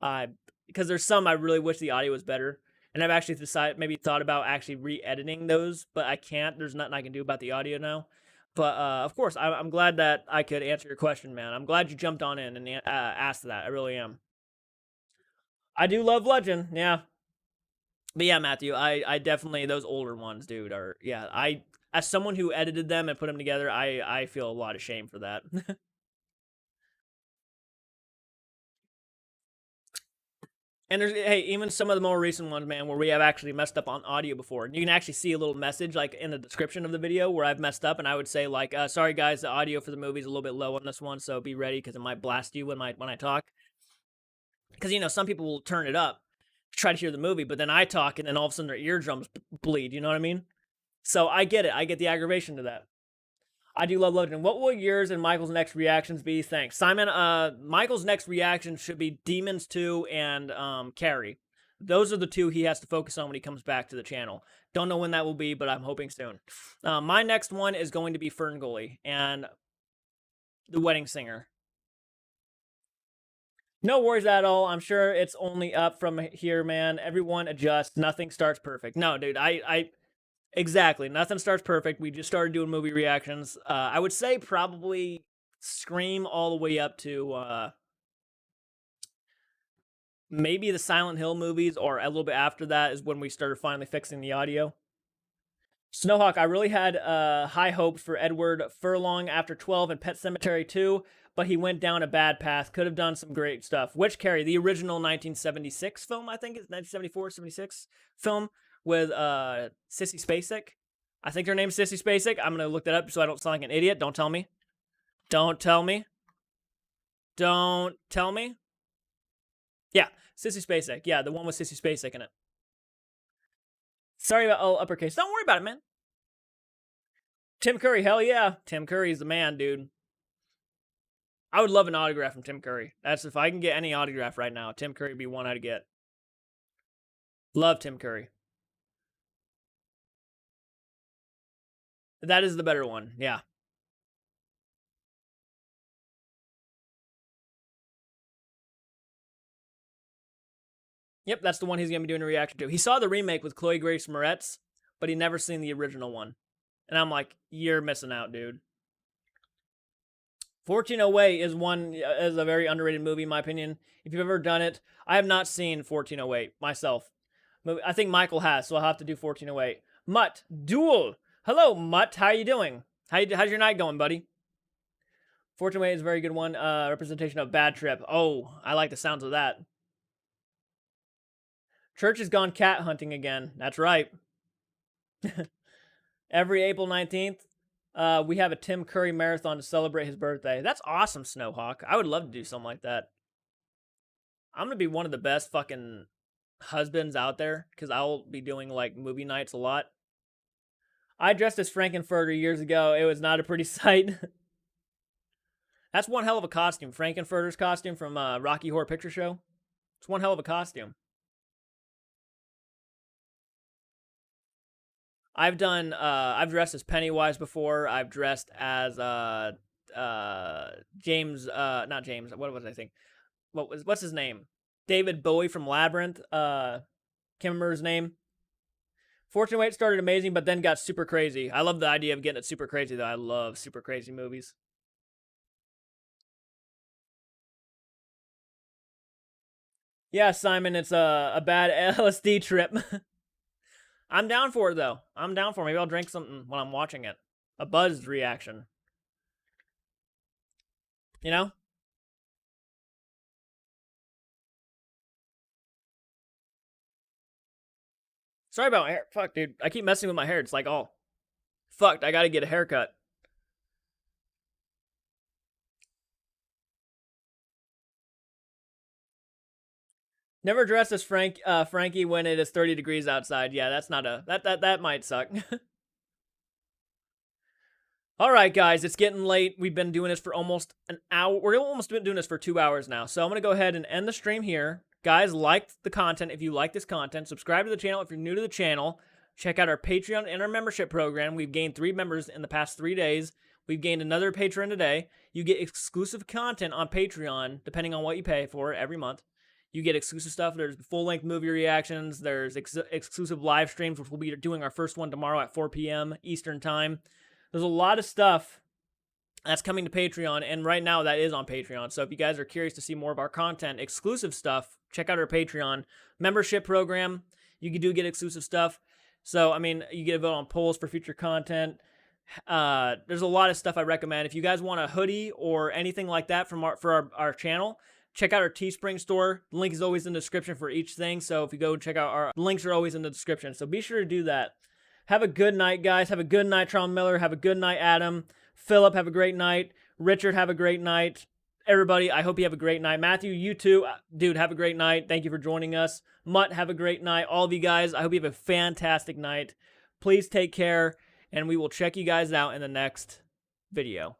Speaker 1: I because there's some I really wish the audio was better, and I've actually thought about actually re-editing those, but I can't. There's nothing I can do about the audio now. But of course, I'm glad that I could answer your question, man. I'm glad you jumped on in and asked that. I really am. I do love Legend, yeah. But yeah, Matthew, I definitely those older ones, dude, are yeah. I as someone who edited them and put them together, I feel a lot of shame for that. And there's hey, even some of the more recent ones, man, where we have actually messed up on audio before. And you can actually see a little message like in the description of the video where I've messed up, and I would say like, "Sorry guys, the audio for the movie is a little bit low on this one, so be ready because it might blast you when I talk." Because some people will turn it up to try to hear the movie, but then I talk, and then all of a sudden their eardrums bleed. You know what I mean? So I get it. I get the aggravation to that. I do love Logan. What will yours and Michael's next reactions be? Thanks, Simon. Michael's next reaction should be Demons 2 and Carrie. Those are the two he has to focus on when he comes back to the channel. Don't know when that will be, but I'm hoping soon. My next one is going to be Ferngully and The Wedding Singer. No worries at all. I'm sure it's only up from here, man. Everyone adjusts. Nothing starts perfect. No, dude, exactly. Nothing starts perfect. We just started doing movie reactions. I would say probably Scream all the way up to maybe the Silent Hill movies, or a little bit after that is when we started finally fixing the audio. Snowhawk, I really had high hopes for Edward Furlong after 12 and Pet Sematary 2, but he went down a bad path. Could have done some great stuff. Which Carrie, the original 1976 film, I think it's 1974, 76 film with Sissy Spacek. I think her name's Sissy Spacek. I'm gonna look that up so I don't sound like an idiot. Don't tell me. Don't tell me. Don't tell me. Yeah, Sissy Spacek. Yeah, the one with Sissy Spacek in it. Sorry about all uppercase. Don't worry about it, man. Tim Curry, hell yeah. Tim Curry's the man, dude. I would love an autograph from Tim Curry. That's if I can get any autograph right now. Tim Curry would be one I'd get. Love Tim Curry. That is the better one, yeah. Yep, that's the one he's going to be doing a reaction to. He saw the remake with Chloe Grace Moretz, but he never seen the original one. And I'm like, you're missing out, dude. 14 Away is a very underrated movie, in my opinion. If you've ever done it, I have not seen 1408 myself. I think Michael has, so I'll have to do 1408. Mutt, Duel. Hello, Mutt. How you doing? How's your night going, buddy? 1408 is a very good one. Representation of Bad Trip. Oh, I like the sounds of that. Church has gone cat hunting again. That's right. Every April 19th, we have a Tim Curry marathon to celebrate his birthday. That's awesome, Snowhawk. I would love to do something like that. I'm going to be one of the best fucking husbands out there because I'll be doing like movie nights a lot. I dressed as Frankenfurter years ago. It was not a pretty sight. That's one hell of a costume. Frankenfurter's costume from Rocky Horror Picture Show. It's one hell of a costume. I've dressed as Pennywise before. I've dressed as James, not James. What was I think? What's his name? David Bowie from Labyrinth. Can't remember his name. Fortune Wait started amazing, but then got super crazy. I love the idea of getting it super crazy, though. I love super crazy movies. Yeah, Simon, it's a bad LSD trip. I'm down for it, though. I'm down for it. Maybe I'll drink something when I'm watching it. A buzzed reaction. You know? Sorry about my hair. Fuck, dude. I keep messing with my hair. It's like, oh, fucked. I gotta get a haircut. Never dress as Frankie when it is 30 degrees outside. Yeah, that's not a that might suck. All right, guys, it's getting late. We've been doing this for almost an hour. We're almost been doing this for 2 hours now. So I'm going to go ahead and end the stream here. Guys, like the content if you like this content. Subscribe to the channel if you're new to the channel. Check out our Patreon and our membership program. We've gained 3 members in the past 3 days. We've gained another patron today. You get exclusive content on Patreon, depending on what you pay for every month. You get exclusive stuff. There's full-length movie reactions. There's exclusive live streams, which we'll be doing our first one tomorrow at 4 p.m. Eastern Time. There's a lot of stuff that's coming to Patreon, and right now that is on Patreon. So if you guys are curious to see more of our content, exclusive stuff, check out our Patreon membership program. You do get exclusive stuff. So, I mean, you get a vote on polls for future content. There's a lot of stuff I recommend. If you guys want a hoodie or anything like that for our channel, check out our Teespring store. The link is always in the description for each thing. So if you go check out the links are always in the description. So be sure to do that. Have a good night, guys. Have a good night, Tron Miller. Have a good night, Adam. Philip, have a great night. Richard, have a great night. Everybody, I hope you have a great night. Matthew, you too. Dude, have a great night. Thank you for joining us. Mutt, have a great night. All of you guys, I hope you have a fantastic night. Please take care, and we will check you guys out in the next video.